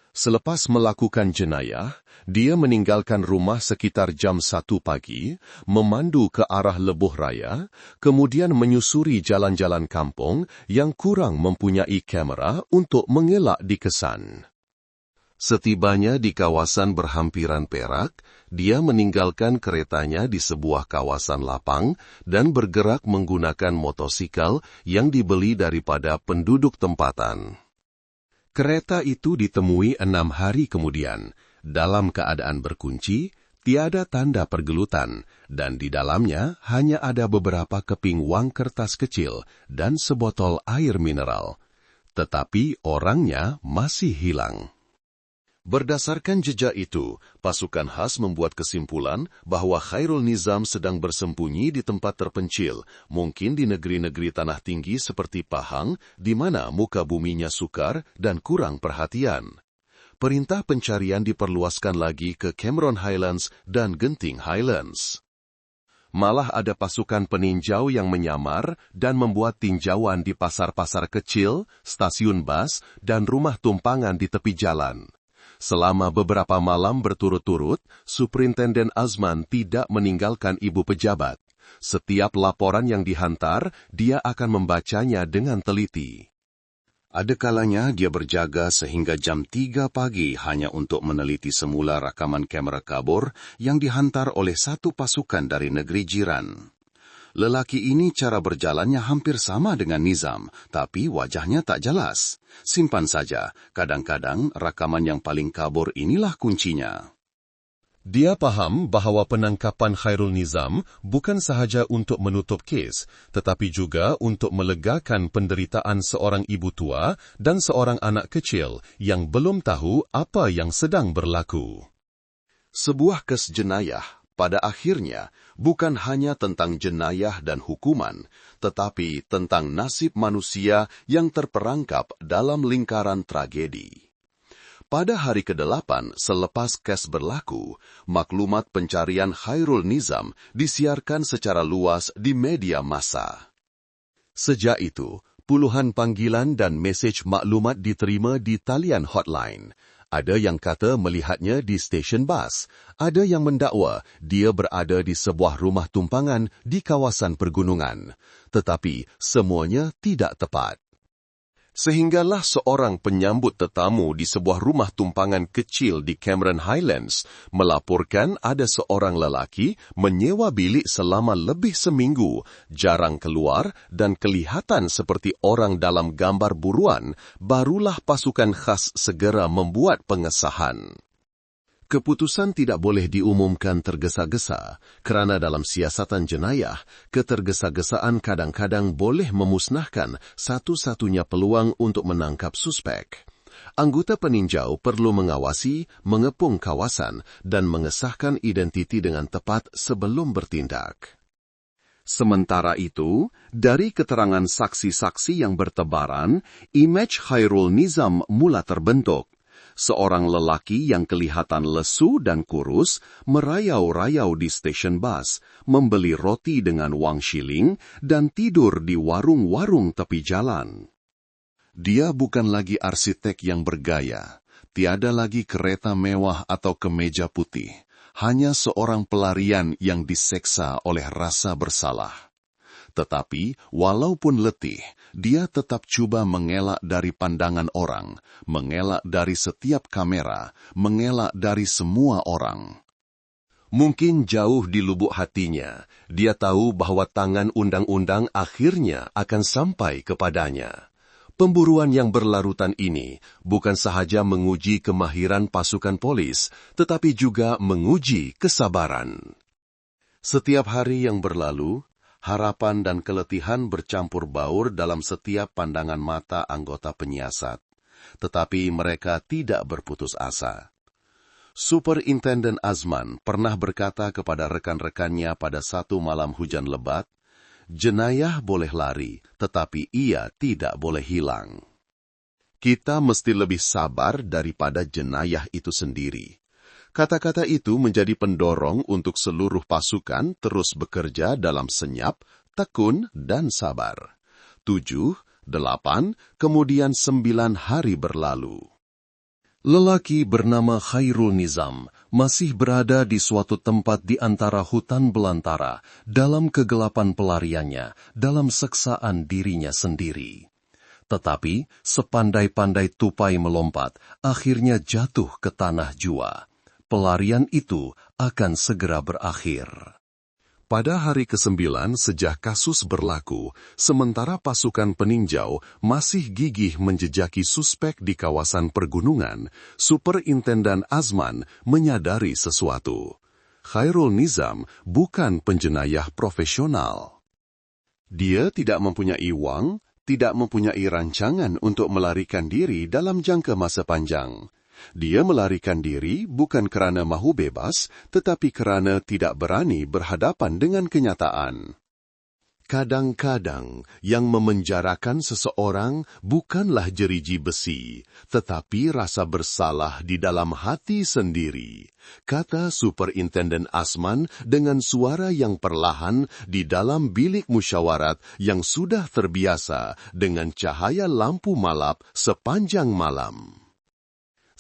Selepas melakukan jenayah, dia meninggalkan rumah sekitar jam 1 pagi, memandu ke arah Lebuh Raya, kemudian menyusuri jalan-jalan kampung yang kurang mempunyai kamera untuk mengelak dikesan. Setibanya di kawasan berhampiran Perak, dia meninggalkan keretanya di sebuah kawasan lapang dan bergerak menggunakan motosikal yang dibeli daripada penduduk tempatan. Kereta itu ditemui 6 hari kemudian, dalam keadaan berkunci, tiada tanda pergelutan, dan di dalamnya hanya ada beberapa keping wang kertas kecil dan sebotol air mineral. Tetapi orangnya masih hilang. Berdasarkan jejak itu, pasukan khas membuat kesimpulan bahwa Khairul Nizam sedang bersembunyi di tempat terpencil, mungkin di negeri-negeri tanah tinggi seperti Pahang, di mana muka buminya sukar dan kurang perhatian. Perintah pencarian diperluaskan lagi ke Cameron Highlands dan Genting Highlands. Malah ada pasukan peninjau yang menyamar dan membuat tinjauan di pasar-pasar kecil, stasiun bas, dan rumah tumpangan di tepi jalan. Selama beberapa malam berturut-turut, Superintenden Azman tidak meninggalkan ibu pejabat. Setiap laporan yang dihantar, dia akan membacanya dengan teliti. Ada kalanya dia berjaga sehingga jam 3 pagi hanya untuk meneliti semula rakaman kamera kabur yang dihantar oleh satu pasukan dari negeri jiran. Lelaki ini cara berjalannya hampir sama dengan Nizam, tapi wajahnya tak jelas. Simpan saja, kadang-kadang rakaman yang paling kabur inilah kuncinya. Dia paham bahawa penangkapan Khairul Nizam bukan sahaja untuk menutup kes, tetapi juga untuk melegakan penderitaan seorang ibu tua dan seorang anak kecil yang belum tahu apa yang sedang berlaku. Sebuah kes jenayah pada akhirnya bukan hanya tentang jenayah dan hukuman, tetapi tentang nasib manusia yang terperangkap dalam lingkaran tragedi. Pada hari ke-8 selepas kes berlaku, maklumat pencarian Khairul Nizam disiarkan secara luas di media massa. Sejak itu, puluhan panggilan dan mesej maklumat diterima di talian hotline. Ada yang kata melihatnya di stesen bas. Ada yang mendakwa dia berada di sebuah rumah tumpangan di kawasan pergunungan. Tetapi semuanya tidak tepat. Sehinggalah seorang penyambut tetamu di sebuah rumah tumpangan kecil di Cameron Highlands melaporkan ada seorang lelaki menyewa bilik selama lebih seminggu, jarang keluar dan kelihatan seperti orang dalam gambar buruan. Barulah pasukan khas segera membuat pengesahan. Keputusan tidak boleh diumumkan tergesa-gesa, kerana dalam siasatan jenayah, ketergesa-gesaan kadang-kadang boleh memusnahkan satu-satunya peluang untuk menangkap suspek. Anggota peninjau perlu mengawasi, mengepung kawasan dan mengesahkan identiti dengan tepat sebelum bertindak. Sementara itu, dari keterangan saksi-saksi yang bertebaran, imej Khairul Nizam mula terbentuk. Seorang lelaki yang kelihatan lesu dan kurus merayau-rayau di stesen bas, membeli roti dengan wang shilling dan tidur di warung-warung tepi jalan. Dia bukan lagi arsitek yang bergaya, tiada lagi kereta mewah atau kemeja putih, hanya seorang pelarian yang diseksa oleh rasa bersalah. Tetapi, walaupun letih, dia tetap cuba mengelak dari pandangan orang, mengelak dari setiap kamera, mengelak dari semua orang. Mungkin jauh di lubuk hatinya, dia tahu bahawa tangan undang-undang akhirnya akan sampai kepadanya. Pemburuan yang berlarutan ini bukan sahaja menguji kemahiran pasukan polis, tetapi juga menguji kesabaran. Setiap hari yang berlalu, harapan dan keletihan bercampur baur dalam setiap pandangan mata anggota penyiasat. Tetapi mereka tidak berputus asa. Superintenden Azman pernah berkata kepada rekan-rekannya pada satu malam hujan lebat, jenayah boleh lari, tetapi ia tidak boleh hilang. Kita mesti lebih sabar daripada jenayah itu sendiri. Kata-kata itu menjadi pendorong untuk seluruh pasukan terus bekerja dalam senyap, tekun, dan sabar. 7, 8, kemudian 9 hari berlalu. Lelaki bernama Khairul Nizam masih berada di suatu tempat di antara hutan belantara dalam kegelapan pelariannya, dalam seksaan dirinya sendiri. Tetapi, sepandai-pandai tupai melompat, akhirnya jatuh ke tanah jua. Pelarian itu akan segera berakhir. Pada hari ke-9 sejak kasus berlaku, sementara pasukan peninjau masih gigih menjejaki suspek di kawasan pergunungan, Superintenden Azman menyadari sesuatu. Khairul Nizam bukan penjenayah profesional. Dia tidak mempunyai wang, tidak mempunyai rancangan untuk melarikan diri dalam jangka masa panjang. Dia melarikan diri bukan kerana mahu bebas, tetapi kerana tidak berani berhadapan dengan kenyataan. Kadang-kadang yang memenjarakan seseorang bukanlah jeriji besi, tetapi rasa bersalah di dalam hati sendiri, kata Superintenden Azman dengan suara yang perlahan di dalam bilik musyawarat yang sudah terbiasa dengan cahaya lampu malap sepanjang malam.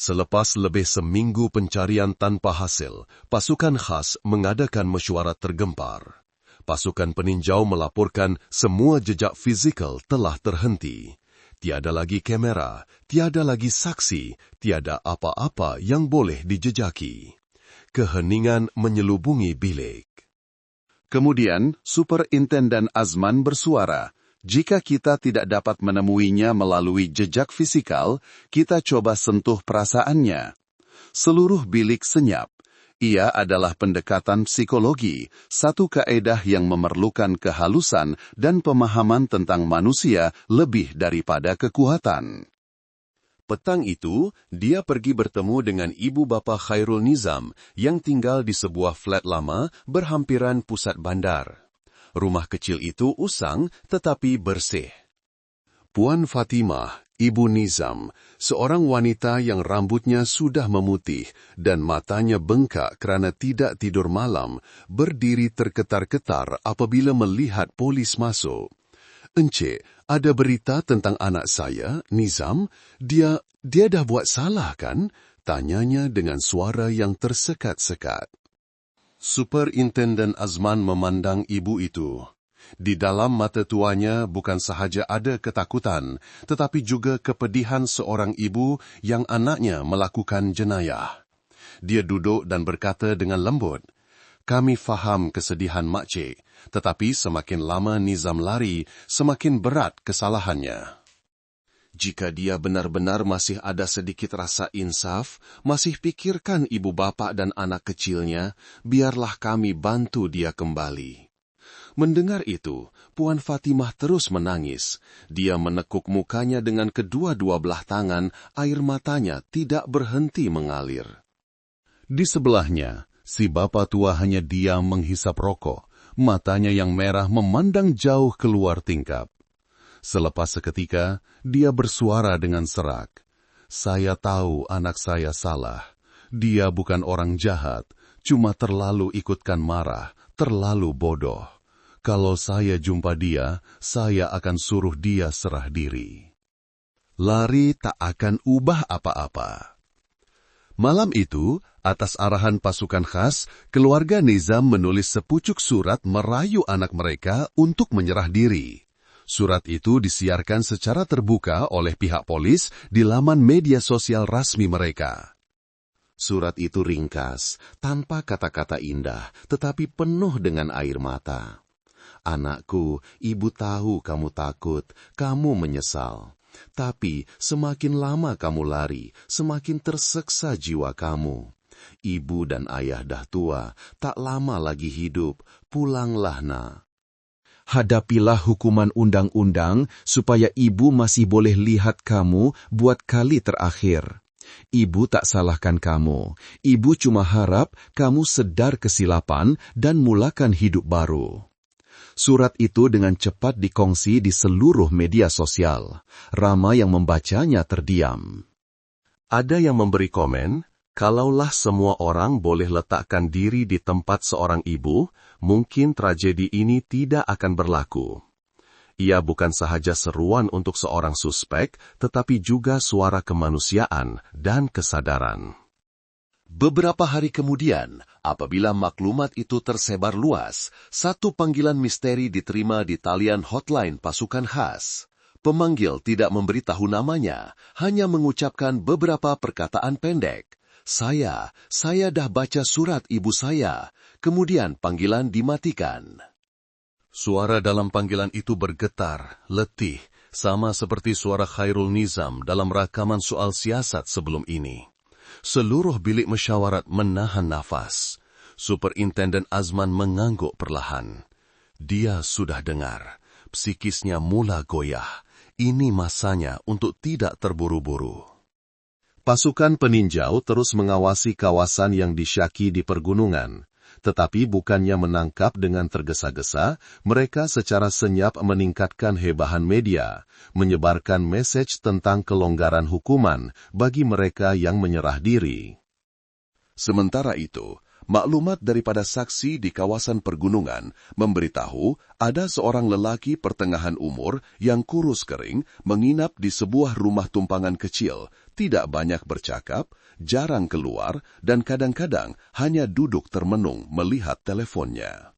Selepas lebih seminggu pencarian tanpa hasil, pasukan khas mengadakan mesyuarat tergempar. Pasukan peninjau melaporkan semua jejak fizikal telah terhenti. Tiada lagi kamera, tiada lagi saksi, tiada apa-apa yang boleh dijejaki. Keheningan menyelubungi bilik. Kemudian, Superintenden Azman bersuara, "Jika kita tidak dapat menemuinya melalui jejak fisikal, kita coba sentuh perasaannya." Seluruh bilik senyap. Ia adalah pendekatan psikologi, satu kaedah yang memerlukan kehalusan dan pemahaman tentang manusia lebih daripada kekuatan. Petang itu, dia pergi bertemu dengan ibu bapa Khairul Nizam yang tinggal di sebuah flat lama berhampiran pusat bandar. Rumah kecil itu usang tetapi bersih. Puan Fatimah, Ibu Nizam, seorang wanita yang rambutnya sudah memutih dan matanya bengkak kerana tidak tidur malam, berdiri terketar-ketar apabila melihat polis masuk. "Encik, ada berita tentang anak saya, Nizam. Dia dah buat salah kan?" tanyanya dengan suara yang tersekat-sekat. Superintenden Azman memandang ibu itu. Di dalam mata tuanya bukan sahaja ada ketakutan, tetapi juga kepedihan seorang ibu yang anaknya melakukan jenayah. Dia duduk dan berkata dengan lembut, "Kami faham kesedihan makcik, tetapi semakin lama Nizam lari, semakin berat kesalahannya. Jika dia benar-benar masih ada sedikit rasa insaf, masih pikirkan ibu bapa dan anak kecilnya, biarlah kami bantu dia kembali." Mendengar itu, Puan Fatimah terus menangis. Dia menekuk mukanya dengan kedua-dua belah tangan, air matanya tidak berhenti mengalir. Di sebelahnya, si bapa tua hanya diam menghisap rokok, matanya yang merah memandang jauh keluar tingkap. Selepas seketika, dia bersuara dengan serak, "Saya tahu anak saya salah. Dia bukan orang jahat, cuma terlalu ikutkan marah, terlalu bodoh. Kalau saya jumpa dia, saya akan suruh dia serah diri." Lari tak akan ubah apa-apa. Malam itu, atas arahan pasukan khas, keluarga Nizam menulis sepucuk surat merayu anak mereka untuk menyerah diri. Surat itu disiarkan secara terbuka oleh pihak polis di laman media sosial rasmi mereka. Surat itu ringkas, tanpa kata-kata indah, tetapi penuh dengan air mata. "Anakku, ibu tahu kamu takut, kamu menyesal. Tapi semakin lama kamu lari, semakin terseksa jiwa kamu. Ibu dan ayah dah tua, tak lama lagi hidup, pulanglah nak. Hadapilah hukuman undang-undang supaya ibu masih boleh lihat kamu buat kali terakhir. Ibu tak salahkan kamu, ibu cuma harap kamu sedar kesilapan dan mulakan hidup baru." Surat itu dengan cepat dikongsi di seluruh media sosial. Ramai yang membacanya terdiam. Ada yang memberi komen, kalaulah semua orang boleh letakkan diri di tempat seorang ibu, mungkin tragedi ini tidak akan berlaku. Ia bukan sahaja seruan untuk seorang suspek, tetapi juga suara kemanusiaan dan kesadaran. Beberapa hari kemudian, apabila maklumat itu tersebar luas, satu panggilan misteri diterima di talian hotline pasukan khas. Pemanggil tidak memberitahu namanya, hanya mengucapkan beberapa perkataan pendek. Saya dah baca surat ibu saya." Kemudian panggilan dimatikan. Suara dalam panggilan itu bergetar, letih, sama seperti suara Khairul Nizam dalam rakaman soal siasat sebelum ini. Seluruh bilik mesyuarat menahan nafas. Superintenden Azman mengangguk perlahan. Dia sudah dengar. Psikisnya mula goyah. Ini masanya untuk tidak terburu-buru. Pasukan peninjau terus mengawasi kawasan yang disyaki di pergunungan. Tetapi bukannya menangkap dengan tergesa-gesa, mereka secara senyap meningkatkan hebahan media, menyebarkan mesej tentang kelonggaran hukuman bagi mereka yang menyerah diri. Sementara itu, maklumat daripada saksi di kawasan pergunungan memberitahu ada seorang lelaki pertengahan umur yang kurus kering menginap di sebuah rumah tumpangan kecil, tidak banyak bercakap, jarang keluar, dan kadang-kadang hanya duduk termenung melihat teleponnya.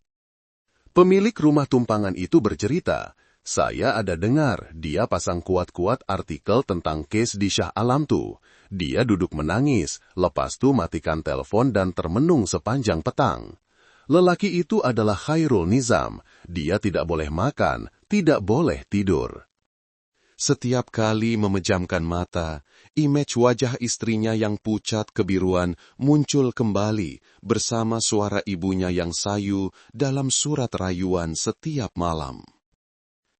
Pemilik rumah tumpangan itu bercerita, Saya ada dengar dia pasang kuat-kuat artikel tentang kes di Shah Alam tu. Dia duduk menangis, lepas tu matikan telepon dan termenung sepanjang petang. Lelaki itu adalah Khairul Nizam. Dia tidak boleh makan, tidak boleh tidur. Setiap kali memejamkan mata, imej wajah istrinya yang pucat kebiruan muncul kembali bersama suara ibunya yang sayu dalam surat rayuan setiap malam.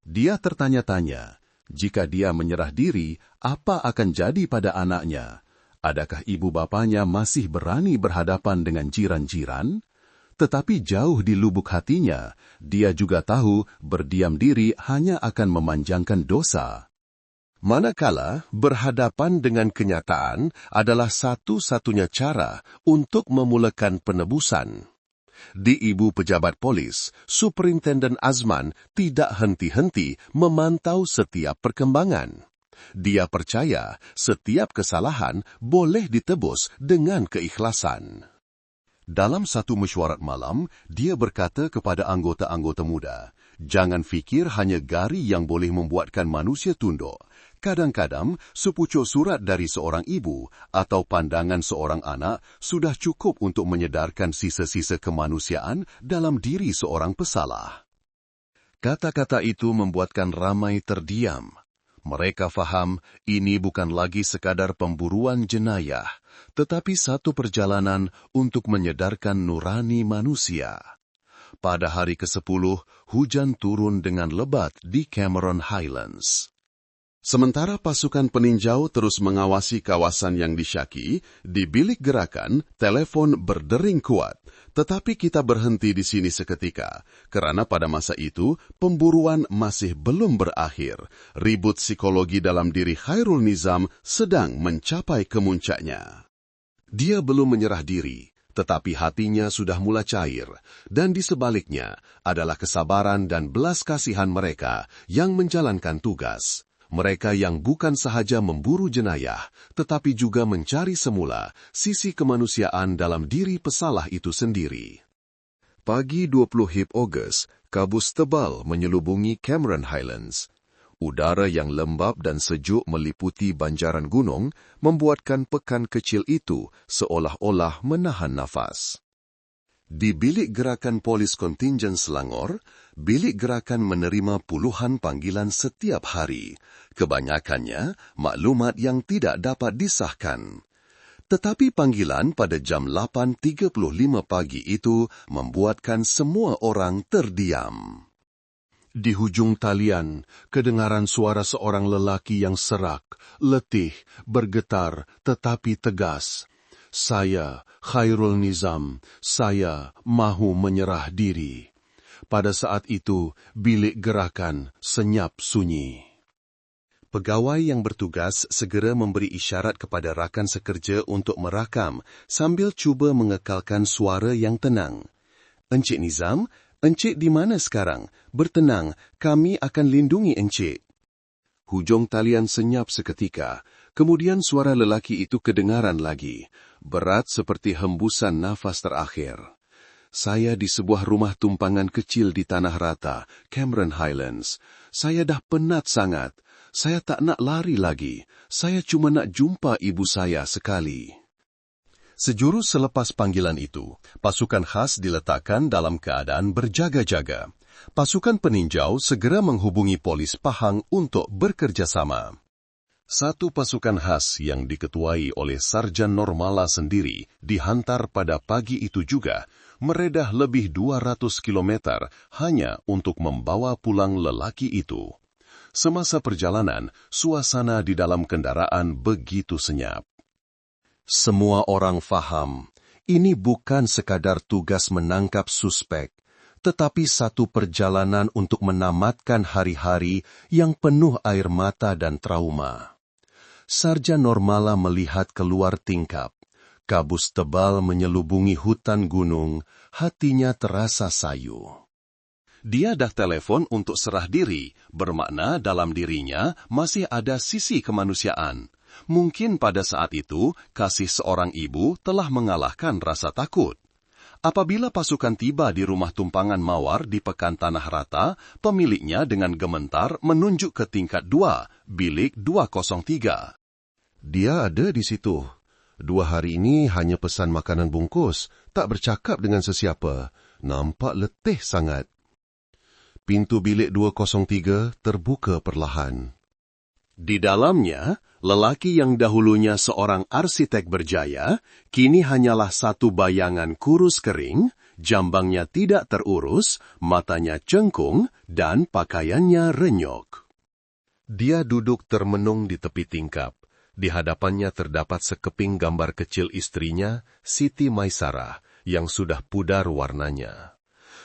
Dia tertanya-tanya, jika dia menyerah diri, apa akan jadi pada anaknya? Adakah ibu bapanya masih berani berhadapan dengan jiran-jiran? Tetapi jauh di lubuk hatinya, dia juga tahu berdiam diri hanya akan memanjangkan dosa. Manakala berhadapan dengan kenyataan adalah satu-satunya cara untuk memulakan penebusan. Di ibu pejabat polis, Superintenden Azman tidak henti-henti memantau setiap perkembangan. Dia percaya setiap kesalahan boleh ditebus dengan keikhlasan. Dalam satu mesyuarat malam, dia berkata kepada anggota-anggota muda, "Jangan fikir hanya gari yang boleh membuatkan manusia tunduk. Kadang-kadang, sepucuk surat dari seorang ibu atau pandangan seorang anak sudah cukup untuk menyedarkan sisa-sisa kemanusiaan dalam diri seorang pesalah." Kata-kata itu membuatkan ramai terdiam. Mereka faham ini bukan lagi sekadar pemburuan jenayah, tetapi satu perjalanan untuk menyedarkan nurani manusia. Pada hari ke-10, hujan turun dengan lebat di Cameron Highlands. Sementara pasukan peninjau terus mengawasi kawasan yang disyaki, di bilik gerakan, telepon berdering kuat. Tetapi kita berhenti di sini seketika, karena pada masa itu, pemburuan masih belum berakhir. Ribut psikologi dalam diri Khairul Nizam sedang mencapai kemuncaknya. Dia belum menyerah diri, tetapi hatinya sudah mulai cair, dan di sebaliknya adalah kesabaran dan belas kasihan mereka yang menjalankan tugas. Mereka yang bukan sahaja memburu jenayah, tetapi juga mencari semula sisi kemanusiaan dalam diri pesalah itu sendiri. Pagi 20 Hib Ogos, kabus tebal menyelubungi Cameron Highlands. Udara yang lembap dan sejuk meliputi banjaran gunung membuatkan pekan kecil itu seolah-olah menahan nafas. Di bilik gerakan polis kontingen Selangor, bilik gerakan menerima puluhan panggilan setiap hari. Kebanyakannya maklumat yang tidak dapat disahkan. Tetapi panggilan pada jam 8.35 pagi itu membuatkan semua orang terdiam. Di hujung talian, kedengaran suara seorang lelaki yang serak, letih, bergetar, tetapi tegas. "Saya, Khairul Nizam, saya mahu menyerah diri." Pada saat itu, bilik gerakan senyap sunyi. Pegawai yang bertugas segera memberi isyarat kepada rakan sekerja untuk merakam sambil cuba mengekalkan suara yang tenang. "Encik Nizam, encik di mana sekarang? Bertenang, kami akan lindungi encik." Hujung talian senyap seketika, kemudian suara lelaki itu kedengaran lagi, berat seperti hembusan nafas terakhir. "Saya di sebuah rumah tumpangan kecil di Tanah Rata, Cameron Highlands. Saya dah penat sangat. Saya tak nak lari lagi. Saya cuma nak jumpa ibu saya sekali." Sejurus selepas panggilan itu, pasukan khas diletakkan dalam keadaan berjaga-jaga. Pasukan peninjau segera menghubungi polis Pahang untuk bekerjasama. Satu pasukan khas yang diketuai oleh Sarjan Normala sendiri dihantar pada pagi itu juga, meredah lebih 200 kilometer hanya untuk membawa pulang lelaki itu. Semasa perjalanan, suasana di dalam kendaraan begitu senyap. Semua orang faham, ini bukan sekadar tugas menangkap suspek, tetapi satu perjalanan untuk menamatkan hari-hari yang penuh air mata dan trauma. Sarjan Normala melihat keluar tingkap. Kabus tebal menyelubungi hutan gunung, hatinya terasa sayu. Dia dah telepon untuk serah diri, bermakna dalam dirinya masih ada sisi kemanusiaan. Mungkin pada saat itu, kasih seorang ibu telah mengalahkan rasa takut. Apabila pasukan tiba di rumah tumpangan mawar di Pekan Tanah Rata, pemiliknya dengan gemetar menunjuk ke tingkat 2, bilik 203. Dia ada di situ. 2 hari ini hanya pesan makanan bungkus, tak bercakap dengan sesiapa. Nampak letih sangat. Pintu bilik 203 terbuka perlahan. Di dalamnya, lelaki yang dahulunya seorang arsitek berjaya, kini hanyalah satu bayangan kurus kering, jambangnya tidak terurus, matanya cengkung, dan pakaiannya renyok. Dia duduk termenung di tepi tingkap. Di hadapannya terdapat sekeping gambar kecil istrinya, Siti Maisarah, yang sudah pudar warnanya.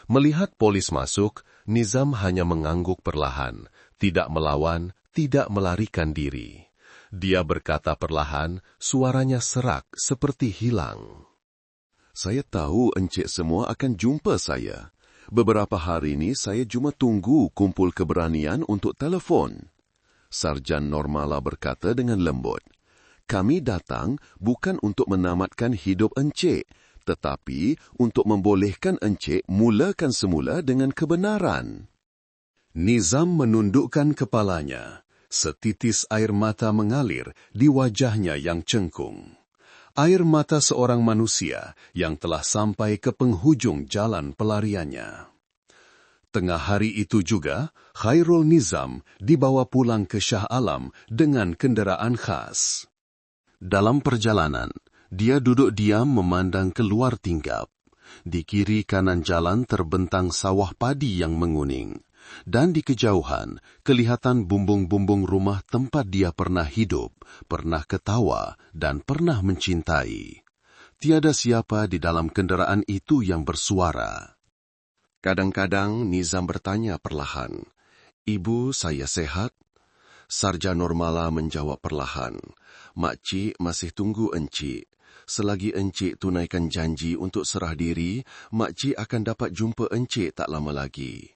Melihat polis masuk, Nizam hanya mengangguk perlahan, tidak melawan, tidak melarikan diri. Dia berkata perlahan, suaranya serak seperti hilang. Saya tahu encik semua akan jumpa saya. Beberapa hari ini saya cuma tunggu kumpul keberanian untuk telefon. Sarjan Normala berkata dengan lembut, kami datang bukan untuk menamatkan hidup encik, tetapi untuk membolehkan encik mulakan semula dengan kebenaran. Nizam menundukkan kepalanya. Setitis air mata mengalir di wajahnya yang cengkung. Air mata seorang manusia yang telah sampai ke penghujung jalan pelariannya. Tengah hari itu juga, Khairul Nizam dibawa pulang ke Shah Alam dengan kenderaan khas. Dalam perjalanan, dia duduk diam memandang keluar tingkap. Di kiri kanan jalan terbentang sawah padi yang menguning. Dan di kejauhan, kelihatan bumbung-bumbung rumah tempat dia pernah hidup, pernah ketawa, dan pernah mencintai. Tiada siapa di dalam kenderaan itu yang bersuara. Kadang-kadang Nizam bertanya perlahan, Ibu, saya sehat? Sarja Normala menjawab perlahan, Makcik masih tunggu encik. Selagi encik tunaikan janji untuk serah diri, Makcik akan dapat jumpa encik tak lama lagi.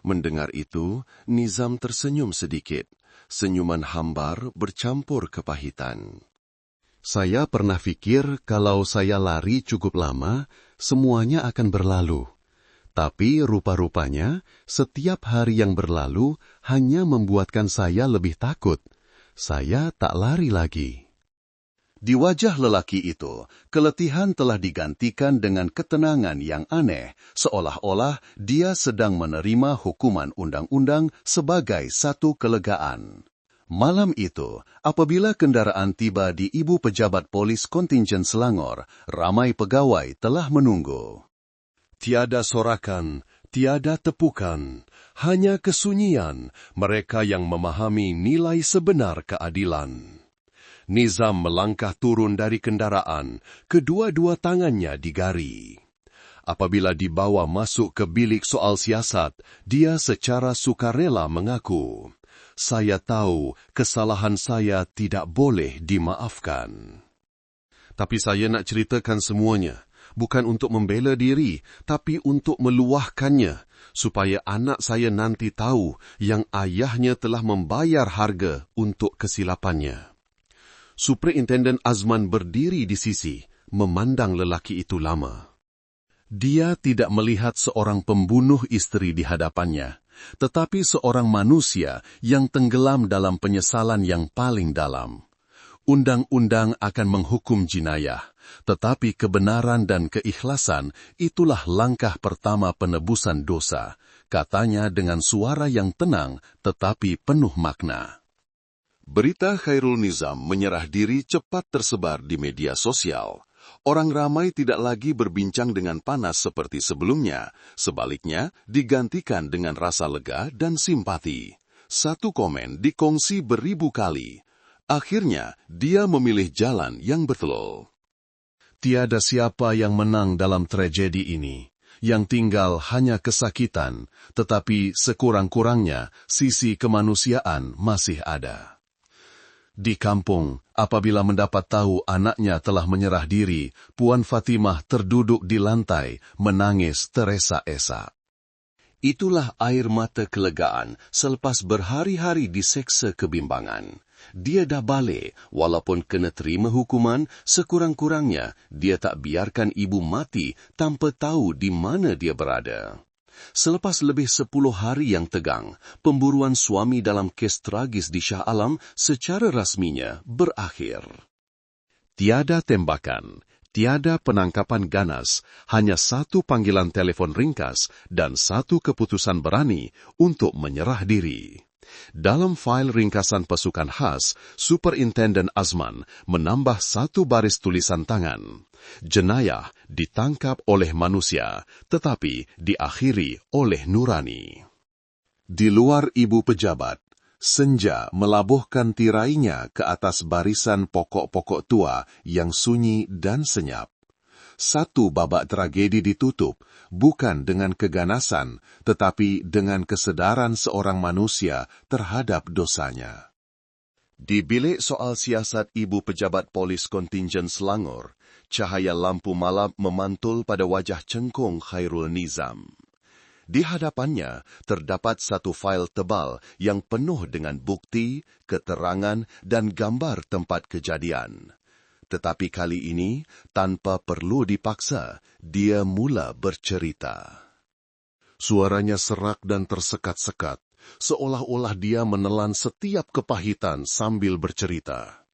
Mendengar itu, Nizam tersenyum sedikit. Senyuman hambar bercampur kepahitan. Saya pernah fikir kalau saya lari cukup lama, semuanya akan berlalu. Tapi rupa-rupanya, setiap hari yang berlalu hanya membuatkan saya lebih takut. Saya tak lari lagi. Di wajah lelaki itu, keletihan telah digantikan dengan ketenangan yang aneh, seolah-olah dia sedang menerima hukuman undang-undang sebagai satu kelegaan. Malam itu, apabila kendaraan tiba di Ibu Pejabat Polis Kontingen Selangor, ramai pegawai telah menunggu. Tiada sorakan, tiada tepukan, hanya kesunyian mereka yang memahami nilai sebenar keadilan. Nizam melangkah turun dari kendaraan, kedua-dua tangannya digari. Apabila dibawa masuk ke bilik soal siasat, dia secara sukarela mengaku, saya tahu kesalahan saya tidak boleh dimaafkan. Tapi saya nak ceritakan semuanya, bukan untuk membela diri, tapi untuk meluahkannya, supaya anak saya nanti tahu yang ayahnya telah membayar harga untuk kesilapannya. Superintenden Azman berdiri di sisi, memandang lelaki itu lama. Dia tidak melihat seorang pembunuh istri di hadapannya, tetapi seorang manusia yang tenggelam dalam penyesalan yang paling dalam. Undang-undang akan menghukum jenayah, tetapi kebenaran dan keikhlasan itulah langkah pertama penebusan dosa, katanya dengan suara yang tenang tetapi penuh makna. Berita Khairul Nizam menyerah diri cepat tersebar di media sosial. Orang ramai tidak lagi berbincang dengan panas seperti sebelumnya. Sebaliknya, digantikan dengan rasa lega dan simpati. Satu komen dikongsi beribu kali. Akhirnya, dia memilih jalan yang betul. Tiada siapa yang menang dalam tragedi ini. Yang tinggal hanya kesakitan, tetapi sekurang-kurangnya sisi kemanusiaan masih ada. Di kampung, apabila mendapat tahu anaknya telah menyerah diri, Puan Fatimah terduduk di lantai, menangis teresa-esa. Itulah air mata kelegaan selepas berhari-hari diseksa kebimbangan. Dia dah balik, walaupun kena terima hukuman, sekurang-kurangnya dia tak biarkan ibu mati tanpa tahu di mana dia berada. Selepas lebih 10 hari yang tegang, pemburuan suami dalam kes tragis di Shah Alam secara rasminya berakhir. Tiada tembakan, tiada penangkapan ganas, hanya satu panggilan telefon ringkas dan satu keputusan berani untuk menyerah diri. Dalam fail ringkasan pasukan khas, Superintenden Azman menambah satu baris tulisan tangan. Jenayah ditangkap oleh manusia, tetapi diakhiri oleh nurani. Di luar ibu pejabat, senja melabuhkan tirainya ke atas barisan pokok-pokok tua yang sunyi dan senyap. Satu babak tragedi ditutup, bukan dengan keganasan, tetapi dengan kesedaran seorang manusia terhadap dosanya. Di bilik soal siasat ibu pejabat polis kontingen Selangor, cahaya lampu malam memantul pada wajah cengkung Khairul Nizam. Di hadapannya terdapat satu fail tebal yang penuh dengan bukti, keterangan, dan gambar tempat kejadian. Tetapi kali ini, tanpa perlu dipaksa, dia mula bercerita. Suaranya serak dan tersekat-sekat, seolah-olah dia menelan setiap kepahitan sambil bercerita.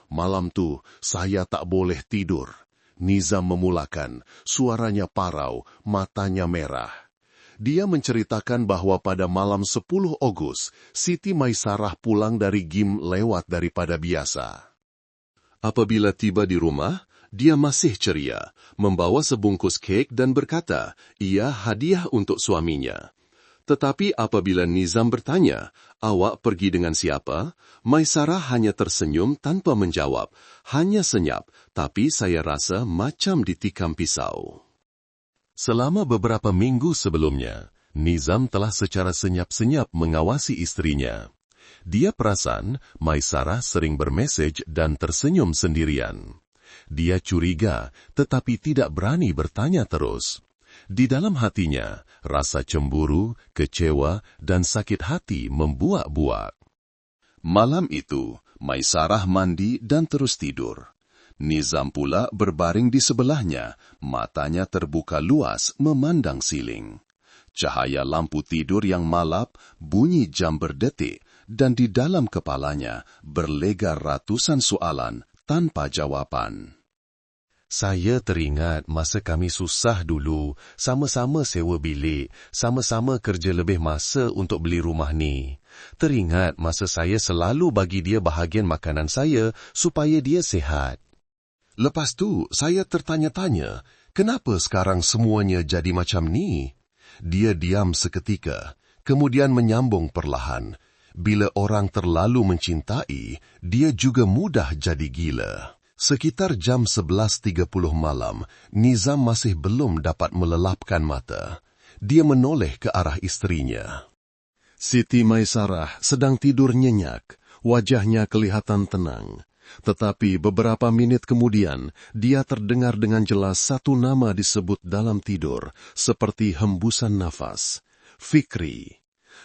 Malam tu, saya tak boleh tidur. Nizam memulakan, suaranya parau, matanya merah. Dia menceritakan bahwa pada malam 10 Ogos, Siti Maisarah pulang dari GIM lewat daripada biasa. Apabila tiba di rumah, dia masih ceria, membawa sebungkus kek dan berkata, ia hadiah untuk suaminya. Tetapi apabila Nizam bertanya, awak pergi dengan siapa? Maisarah hanya tersenyum tanpa menjawab, hanya senyap, tapi saya rasa macam ditikam pisau. Selama beberapa minggu sebelumnya, Nizam telah secara senyap-senyap mengawasi istrinya. Dia perasan Maisarah sering bermesej dan tersenyum sendirian. Dia curiga, tetapi tidak berani bertanya terus. Di dalam hatinya, rasa cemburu, kecewa, dan sakit hati membuak-buak. Malam itu, Maisarah mandi dan terus tidur. Nizam pula berbaring di sebelahnya, matanya terbuka luas memandang siling. Cahaya lampu tidur yang malap, bunyi jam berdetik, dan di dalam kepalanya berlega ratusan soalan tanpa jawapan. Saya teringat masa kami susah dulu, sama-sama sewa bilik, sama-sama kerja lebih masa untuk beli rumah ni. Teringat masa saya selalu bagi dia bahagian makanan saya supaya dia sihat. Lepas tu, saya tertanya-tanya, kenapa sekarang semuanya jadi macam ni? Dia diam seketika, kemudian menyambung perlahan. Bila orang terlalu mencintai, dia juga mudah jadi gila. Sekitar jam 11.30 malam, Nizam masih belum dapat melelapkan mata. Dia menoleh ke arah istrinya. Siti Maisarah sedang tidur nyenyak, wajahnya kelihatan tenang. Tetapi beberapa menit kemudian, dia terdengar dengan jelas satu nama disebut dalam tidur, seperti hembusan nafas. Fikri.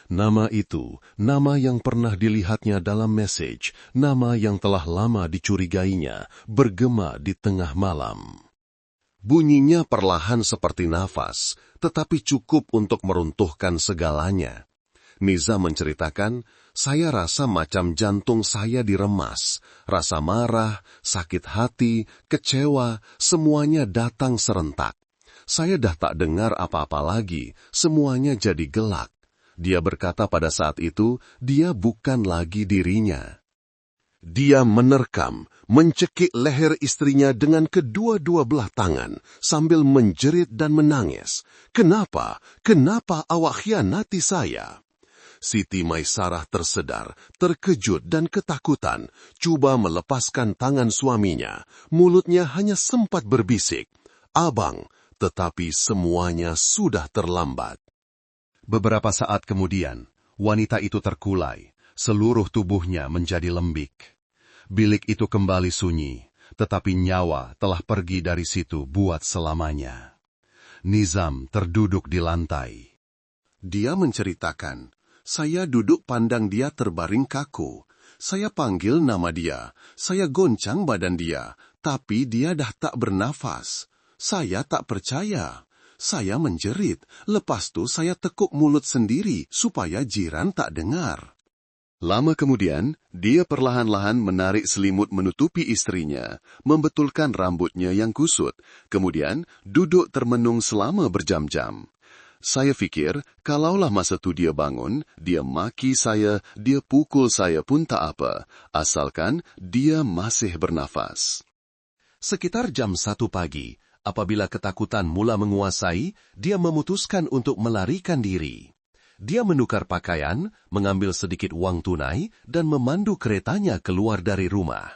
Nama itu, nama yang pernah dilihatnya dalam mesej, nama yang telah lama dicurigainya, bergema di tengah malam. Bunyinya perlahan seperti nafas, tetapi cukup untuk meruntuhkan segalanya. Nizam menceritakan, saya rasa macam jantung saya diremas, rasa marah, sakit hati, kecewa, semuanya datang serentak. Saya dah tak dengar apa-apa lagi, semuanya jadi gelak. Dia berkata pada saat itu, dia bukan lagi dirinya. Dia menerkam, mencekik leher istrinya dengan kedua-dua belah tangan, sambil menjerit dan menangis. Kenapa? Kenapa awak khianati saya? Siti Maisarah tersedar, terkejut dan ketakutan, cuba melepaskan tangan suaminya. Mulutnya hanya sempat berbisik, "Abang," tetapi semuanya sudah terlambat. Beberapa saat kemudian, wanita itu terkulai, seluruh tubuhnya menjadi lembik. Bilik itu kembali sunyi, tetapi nyawa telah pergi dari situ buat selamanya. Nizam terduduk di lantai. Dia menceritakan, saya duduk pandang dia terbaring kaku. Saya panggil nama dia, saya goncang badan dia, tapi dia dah tak bernafas. Saya tak percaya. Saya menjerit, lepas tu saya tekuk mulut sendiri supaya jiran tak dengar. Lama kemudian, dia perlahan-lahan menarik selimut menutupi istrinya, membetulkan rambutnya yang kusut, kemudian duduk termenung selama berjam-jam. Saya fikir, kalaulah masa tu dia bangun, dia maki saya, dia pukul saya pun tak apa, asalkan dia masih bernafas. Sekitar jam 1 pagi, apabila ketakutan mula menguasai, dia memutuskan untuk melarikan diri. Dia menukar pakaian, mengambil sedikit wang tunai, dan memandu keretanya keluar dari rumah.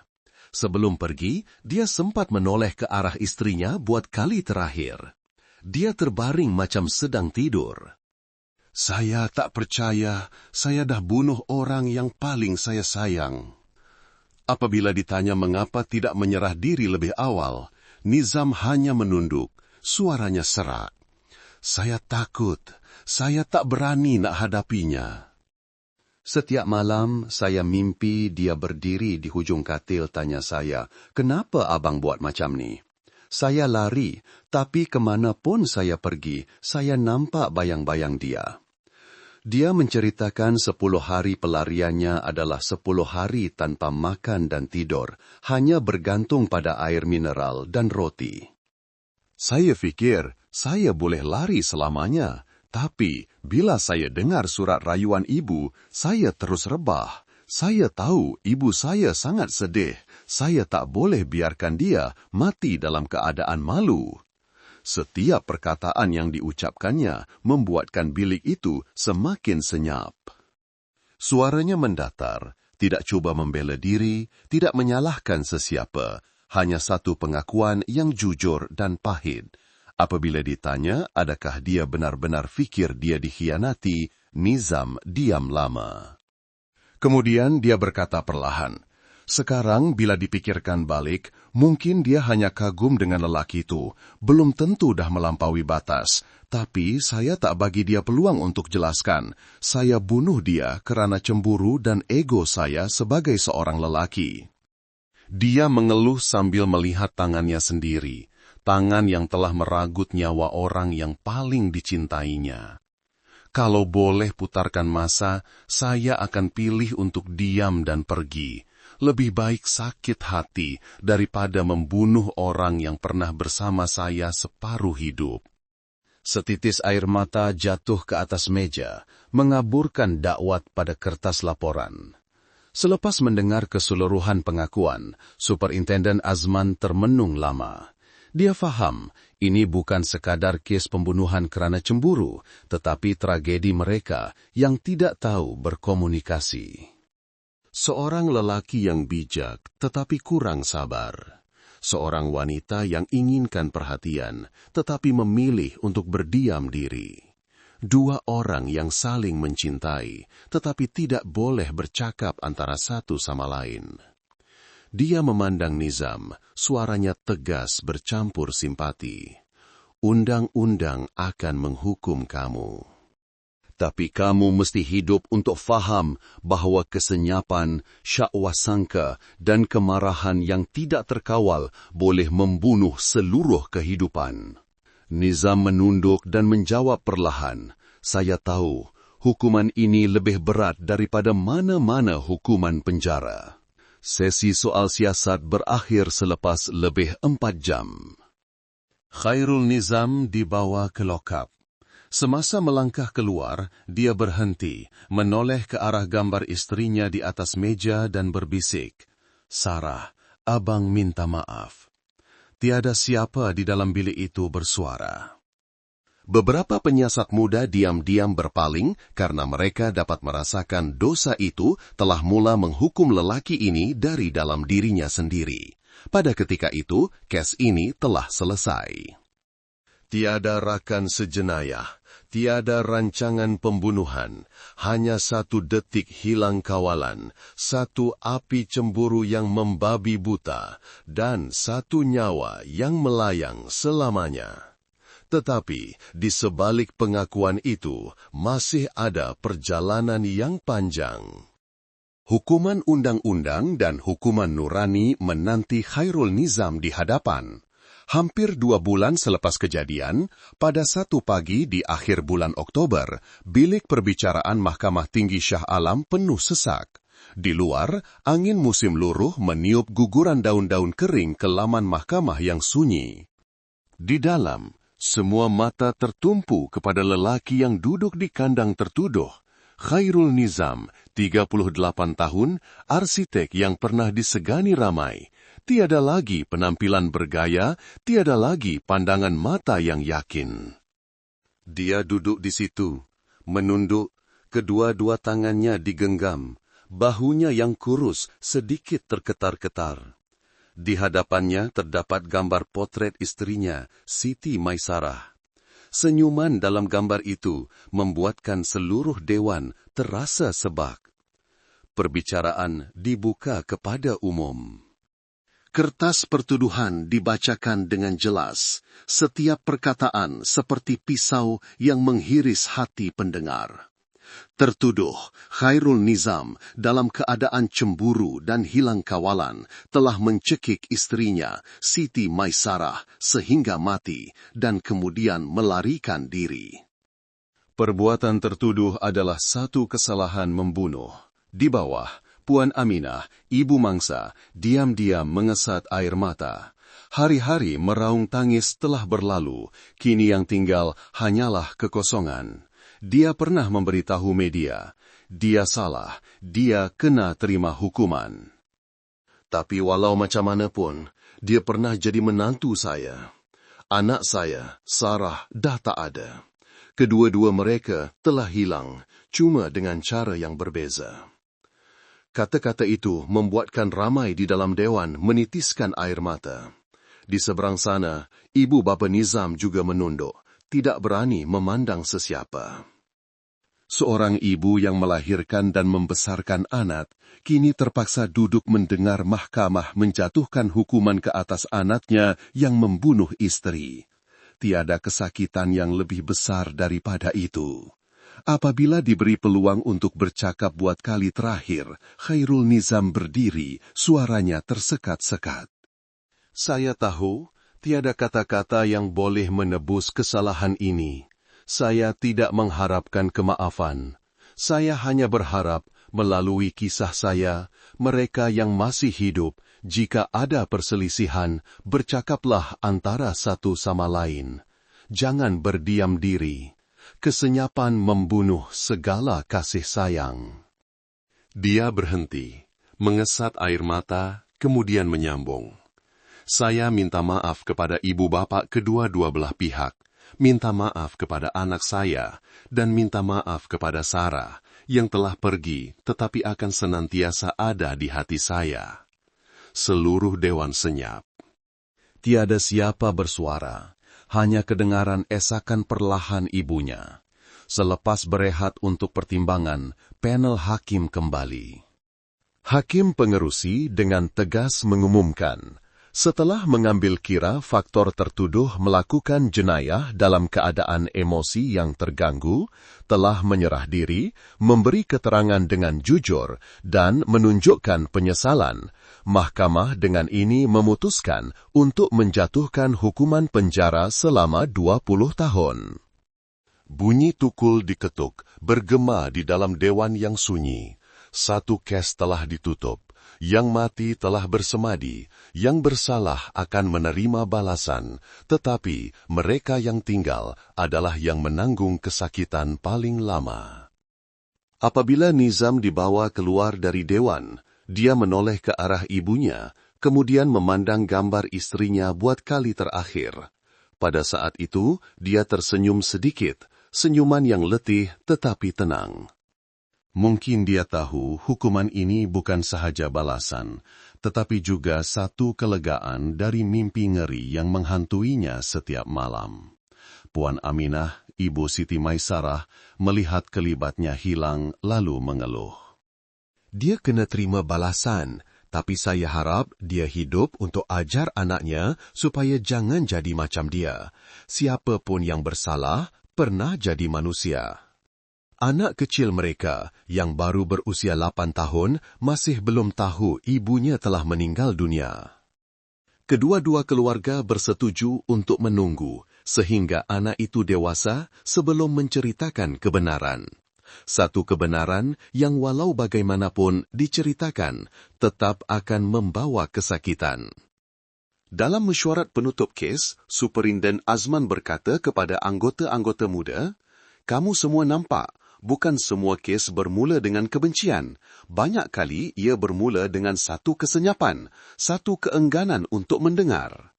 Sebelum pergi, dia sempat menoleh ke arah istrinya buat kali terakhir. Dia terbaring macam sedang tidur. Saya tak percaya, saya dah bunuh orang yang paling saya sayang. Apabila ditanya mengapa tidak menyerah diri lebih awal, Nizam hanya menunduk, suaranya serak. Saya takut, saya tak berani nak hadapinya. Setiap malam, saya mimpi dia berdiri di hujung katil tanya saya, kenapa abang buat macam ni? Saya lari, tapi kemanapun saya pergi, saya nampak bayang-bayang dia. Dia menceritakan 10 hari pelariannya adalah 10 hari tanpa makan dan tidur, hanya bergantung pada air mineral dan roti. Saya fikir, saya boleh lari selamanya, tapi bila saya dengar surat rayuan ibu, saya terus rebah. Saya tahu ibu saya sangat sedih. Saya tak boleh biarkan dia mati dalam keadaan malu. Setiap perkataan yang diucapkannya membuatkan bilik itu semakin senyap. Suaranya mendatar, tidak cuba membela diri, tidak menyalahkan sesiapa, hanya satu pengakuan yang jujur dan pahit. Apabila ditanya, adakah dia benar-benar fikir dia dikhianati, Nizam diam lama. Kemudian dia berkata perlahan, sekarang bila dipikirkan balik, mungkin dia hanya kagum dengan lelaki itu, belum tentu dah melampaui batas, tapi saya tak bagi dia peluang untuk jelaskan. Saya bunuh dia kerana cemburu dan ego saya sebagai seorang lelaki. Dia mengeluh sambil melihat tangannya sendiri, tangan yang telah meragut nyawa orang yang paling dicintainya. Kalau boleh putarkan masa, saya akan pilih untuk diam dan pergi. Lebih baik sakit hati daripada membunuh orang yang pernah bersama saya separuh hidup. Setitis air mata jatuh ke atas meja, mengaburkan dakwat pada kertas laporan. Selepas mendengar keseluruhan pengakuan, Superintenden Azman termenung lama. Dia faham, ini bukan sekadar kes pembunuhan kerana cemburu, tetapi tragedi mereka yang tidak tahu berkomunikasi. Seorang lelaki yang bijak tetapi kurang sabar. Seorang wanita yang inginkan perhatian tetapi memilih untuk berdiam diri. Dua orang yang saling mencintai tetapi tidak boleh bercakap antara satu sama lain. Dia memandang Nizam, suaranya tegas bercampur simpati. Undang-undang akan menghukum kamu. Tapi kamu mesti hidup untuk faham bahawa kesenyapan, syakwasangka dan kemarahan yang tidak terkawal boleh membunuh seluruh kehidupan. Nizam menunduk dan menjawab perlahan, saya tahu hukuman ini lebih berat daripada mana-mana hukuman penjara. Sesi soal siasat berakhir selepas lebih 4 jam. Khairul Nizam dibawa ke lokap. Semasa melangkah keluar, dia berhenti, menoleh ke arah gambar istrinya di atas meja dan berbisik, Sarah, abang minta maaf. Tiada siapa di dalam bilik itu bersuara. Beberapa penyiasat muda diam-diam berpaling karena mereka dapat merasakan dosa itu telah mula menghukum lelaki ini dari dalam dirinya sendiri. Pada ketika itu, kes ini telah selesai. Tiada rakan sejenayah, tiada rancangan pembunuhan, hanya 1 detik hilang kawalan, 1 api cemburu yang membabi buta, dan 1 nyawa yang melayang selamanya. Tetapi di sebalik pengakuan itu masih ada perjalanan yang panjang. Hukuman undang-undang dan hukuman nurani menanti Khairul Nizam di hadapan. Hampir 2 bulan selepas kejadian, pada 1 pagi di akhir bulan Oktober, bilik perbicaraan Mahkamah Tinggi Shah Alam penuh sesak. Di luar, angin musim luruh meniup guguran daun-daun kering ke laman mahkamah yang sunyi. Di dalam, semua mata tertumpu kepada lelaki yang duduk di kandang tertuduh. Khairul Nizam, 38 tahun, arsitek yang pernah disegani ramai. Tiada lagi penampilan bergaya, tiada lagi pandangan mata yang yakin. Dia duduk di situ, menunduk, kedua-dua tangannya digenggam, bahunya yang kurus sedikit terketar-ketar. Di hadapannya terdapat gambar potret istrinya, Siti Maisarah. Senyuman dalam gambar itu membuatkan seluruh dewan terasa sebak. Perbicaraan dibuka kepada umum. Kertas pertuduhan dibacakan dengan jelas. Setiap perkataan seperti pisau yang menghiris hati pendengar. Tertuduh, Khairul Nizam dalam keadaan cemburu dan hilang kawalan telah mencekik istrinya, Siti Maisarah, sehingga mati dan kemudian melarikan diri. Perbuatan tertuduh adalah satu kesalahan membunuh. Di bawah, Puan Aminah, ibu mangsa, diam-diam mengesat air mata. Hari-hari meraung tangis telah berlalu, kini yang tinggal hanyalah kekosongan. Dia pernah memberitahu media, dia salah, dia kena terima hukuman. Tapi walau macam mana pun, dia pernah jadi menantu saya. Anak saya, Sarah, dah tak ada. Kedua-dua mereka telah hilang, cuma dengan cara yang berbeza. Kata-kata itu membuatkan ramai di dalam dewan menitiskan air mata. Di seberang sana, ibu bapa Nizam juga menunduk, tidak berani memandang sesiapa. Seorang ibu yang melahirkan dan membesarkan anak, kini terpaksa duduk mendengar mahkamah menjatuhkan hukuman ke atas anaknya yang membunuh istri. Tiada kesakitan yang lebih besar daripada itu. Apabila diberi peluang untuk bercakap buat kali terakhir, Khairul Nizam berdiri, suaranya tersekat-sekat. Saya tahu, tiada kata-kata yang boleh menebus kesalahan ini. Saya tidak mengharapkan kemaafan. Saya hanya berharap melalui kisah saya, mereka yang masih hidup, jika ada perselisihan, bercakaplah antara satu sama lain. Jangan berdiam diri. Kesenyapan membunuh segala kasih sayang. Dia berhenti, mengesat air mata, kemudian menyambung. Saya minta maaf kepada ibu bapak kedua-dua belah pihak. Minta maaf kepada anak saya, dan minta maaf kepada Sarah, yang telah pergi tetapi akan senantiasa ada di hati saya. Seluruh dewan senyap. Tiada siapa bersuara, hanya kedengaran esakan perlahan ibunya. Selepas berehat untuk pertimbangan, panel hakim kembali. Hakim pengerusi dengan tegas mengumumkan, setelah mengambil kira faktor tertuduh melakukan jenayah dalam keadaan emosi yang terganggu, telah menyerah diri, memberi keterangan dengan jujur, dan menunjukkan penyesalan, mahkamah dengan ini memutuskan untuk menjatuhkan hukuman penjara selama 20 tahun. Bunyi tukul diketuk, bergema di dalam dewan yang sunyi. Satu kes telah ditutup. Yang mati telah bersemadi, yang bersalah akan menerima balasan, tetapi mereka yang tinggal adalah yang menanggung kesakitan paling lama. Apabila Nizam dibawa keluar dari dewan, dia menoleh ke arah ibunya, kemudian memandang gambar istrinya buat kali terakhir. Pada saat itu, dia tersenyum sedikit, senyuman yang letih tetapi tenang. Mungkin dia tahu hukuman ini bukan sahaja balasan, tetapi juga satu kelegaan dari mimpi ngeri yang menghantuinya setiap malam. Puan Aminah, ibu Siti Maisarah, melihat kelibatnya hilang lalu mengeluh. Dia kena terima balasan, tapi saya harap dia hidup untuk ajar anaknya supaya jangan jadi macam dia. Siapapun yang bersalah, pernah jadi manusia. Anak kecil mereka yang baru berusia 8 tahun masih belum tahu ibunya telah meninggal dunia. Kedua-dua keluarga bersetuju untuk menunggu sehingga anak itu dewasa sebelum menceritakan kebenaran. Satu kebenaran yang walau bagaimanapun diceritakan tetap akan membawa kesakitan. Dalam mesyuarat penutup kes, Superinden Azman berkata kepada anggota-anggota muda, "Kamu semua nampak, bukan semua kes bermula dengan kebencian. Banyak kali ia bermula dengan satu kesenyapan, satu keengganan untuk mendengar."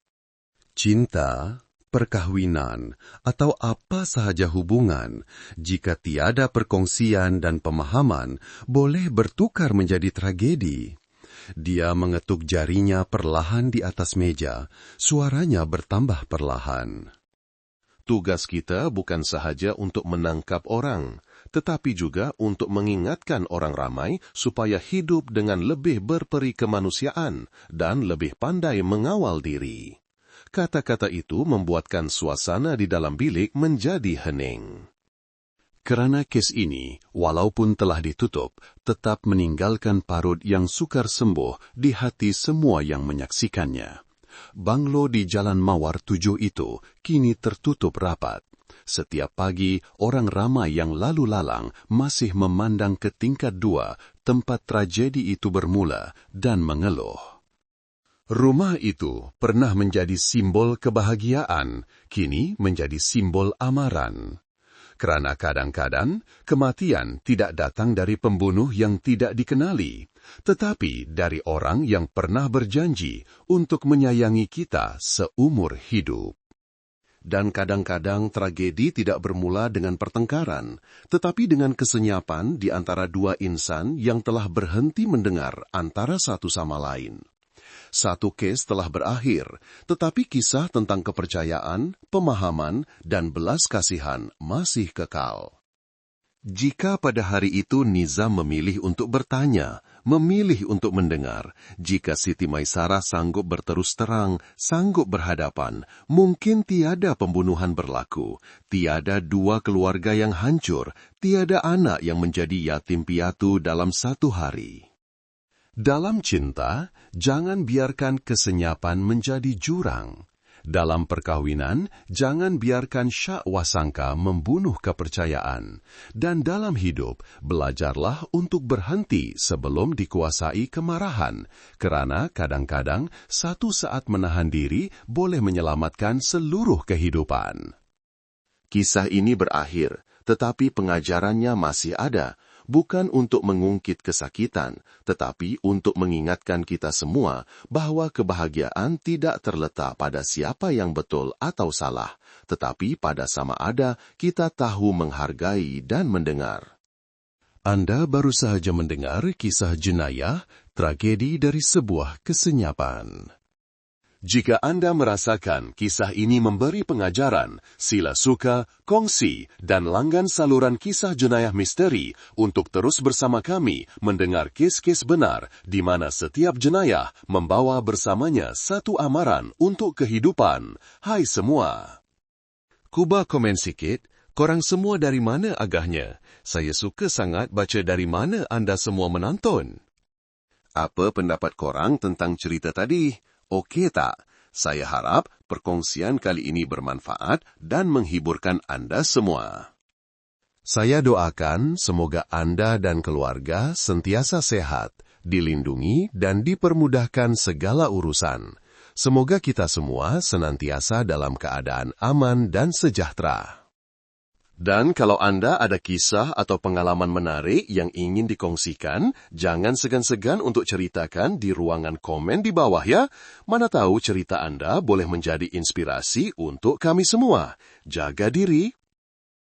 Cinta, perkahwinan, atau apa sahaja hubungan, jika tiada perkongsian dan pemahaman, boleh bertukar menjadi tragedi. Dia mengetuk jarinya perlahan di atas meja, suaranya bertambah perlahan. Tugas kita bukan sahaja untuk menangkap orang, tetapi juga untuk mengingatkan orang ramai supaya hidup dengan lebih berperi kemanusiaan dan lebih pandai mengawal diri. Kata-kata itu membuatkan suasana di dalam bilik menjadi hening. Kerana kes ini, walaupun telah ditutup, tetap meninggalkan parut yang sukar sembuh di hati semua yang menyaksikannya. Banglo di Jalan Mawar 7 itu kini tertutup rapat. Setiap pagi, orang ramai yang lalu lalang masih memandang ke tingkat 2 tempat tragedi itu bermula dan mengeluh. Rumah itu pernah menjadi simbol kebahagiaan, kini menjadi simbol amaran. Kerana kadang-kadang kematian tidak datang dari pembunuh yang tidak dikenali, tetapi dari orang yang pernah berjanji untuk menyayangi kita seumur hidup. Dan kadang-kadang tragedi tidak bermula dengan pertengkaran, tetapi dengan kesenyapan di antara dua insan yang telah berhenti mendengar antara satu sama lain. Satu kes telah berakhir, tetapi kisah tentang kepercayaan, pemahaman, dan belas kasihan masih kekal. Jika pada hari itu Nizam memilih untuk bertanya, memilih untuk mendengar, jika Siti Maisarah sanggup berterus terang, sanggup berhadapan, mungkin tiada pembunuhan berlaku, tiada dua keluarga yang hancur, tiada anak yang menjadi yatim piatu dalam satu hari. Dalam cinta, jangan biarkan kesenyapan menjadi jurang. Dalam perkahwinan, jangan biarkan syak wasangka membunuh kepercayaan. Dan dalam hidup, belajarlah untuk berhenti sebelum dikuasai kemarahan, kerana kadang-kadang satu saat menahan diri boleh menyelamatkan seluruh kehidupan. Kisah ini berakhir, tetapi pengajarannya masih ada. Bukan untuk mengungkit kesakitan, tetapi untuk mengingatkan kita semua bahawa kebahagiaan tidak terletak pada siapa yang betul atau salah, tetapi pada sama ada kita tahu menghargai dan mendengar. Anda baru sahaja mendengar kisah jenayah, tragedi dari sebuah kesenyapan. Jika Anda merasakan kisah ini memberi pengajaran, sila suka, kongsi, dan langgan saluran kisah jenayah misteri untuk terus bersama kami mendengar kes-kes benar di mana setiap jenayah membawa bersamanya satu amaran untuk kehidupan. Hai semua! Kuba komen sikit, korang semua dari mana agahnya? Saya suka sangat baca dari mana anda semua menonton. Apa pendapat korang tentang cerita tadi? Okey tak? Saya harap perkongsian kali ini bermanfaat dan menghiburkan anda semua. Saya doakan semoga anda dan keluarga sentiasa sehat, dilindungi dan dipermudahkan segala urusan. Semoga kita semua senantiasa dalam keadaan aman dan sejahtera. Dan kalau anda ada kisah atau pengalaman menarik yang ingin dikongsikan, jangan segan-segan untuk ceritakan di ruangan komen di bawah ya. Mana tahu cerita anda boleh menjadi inspirasi untuk kami semua. Jaga diri.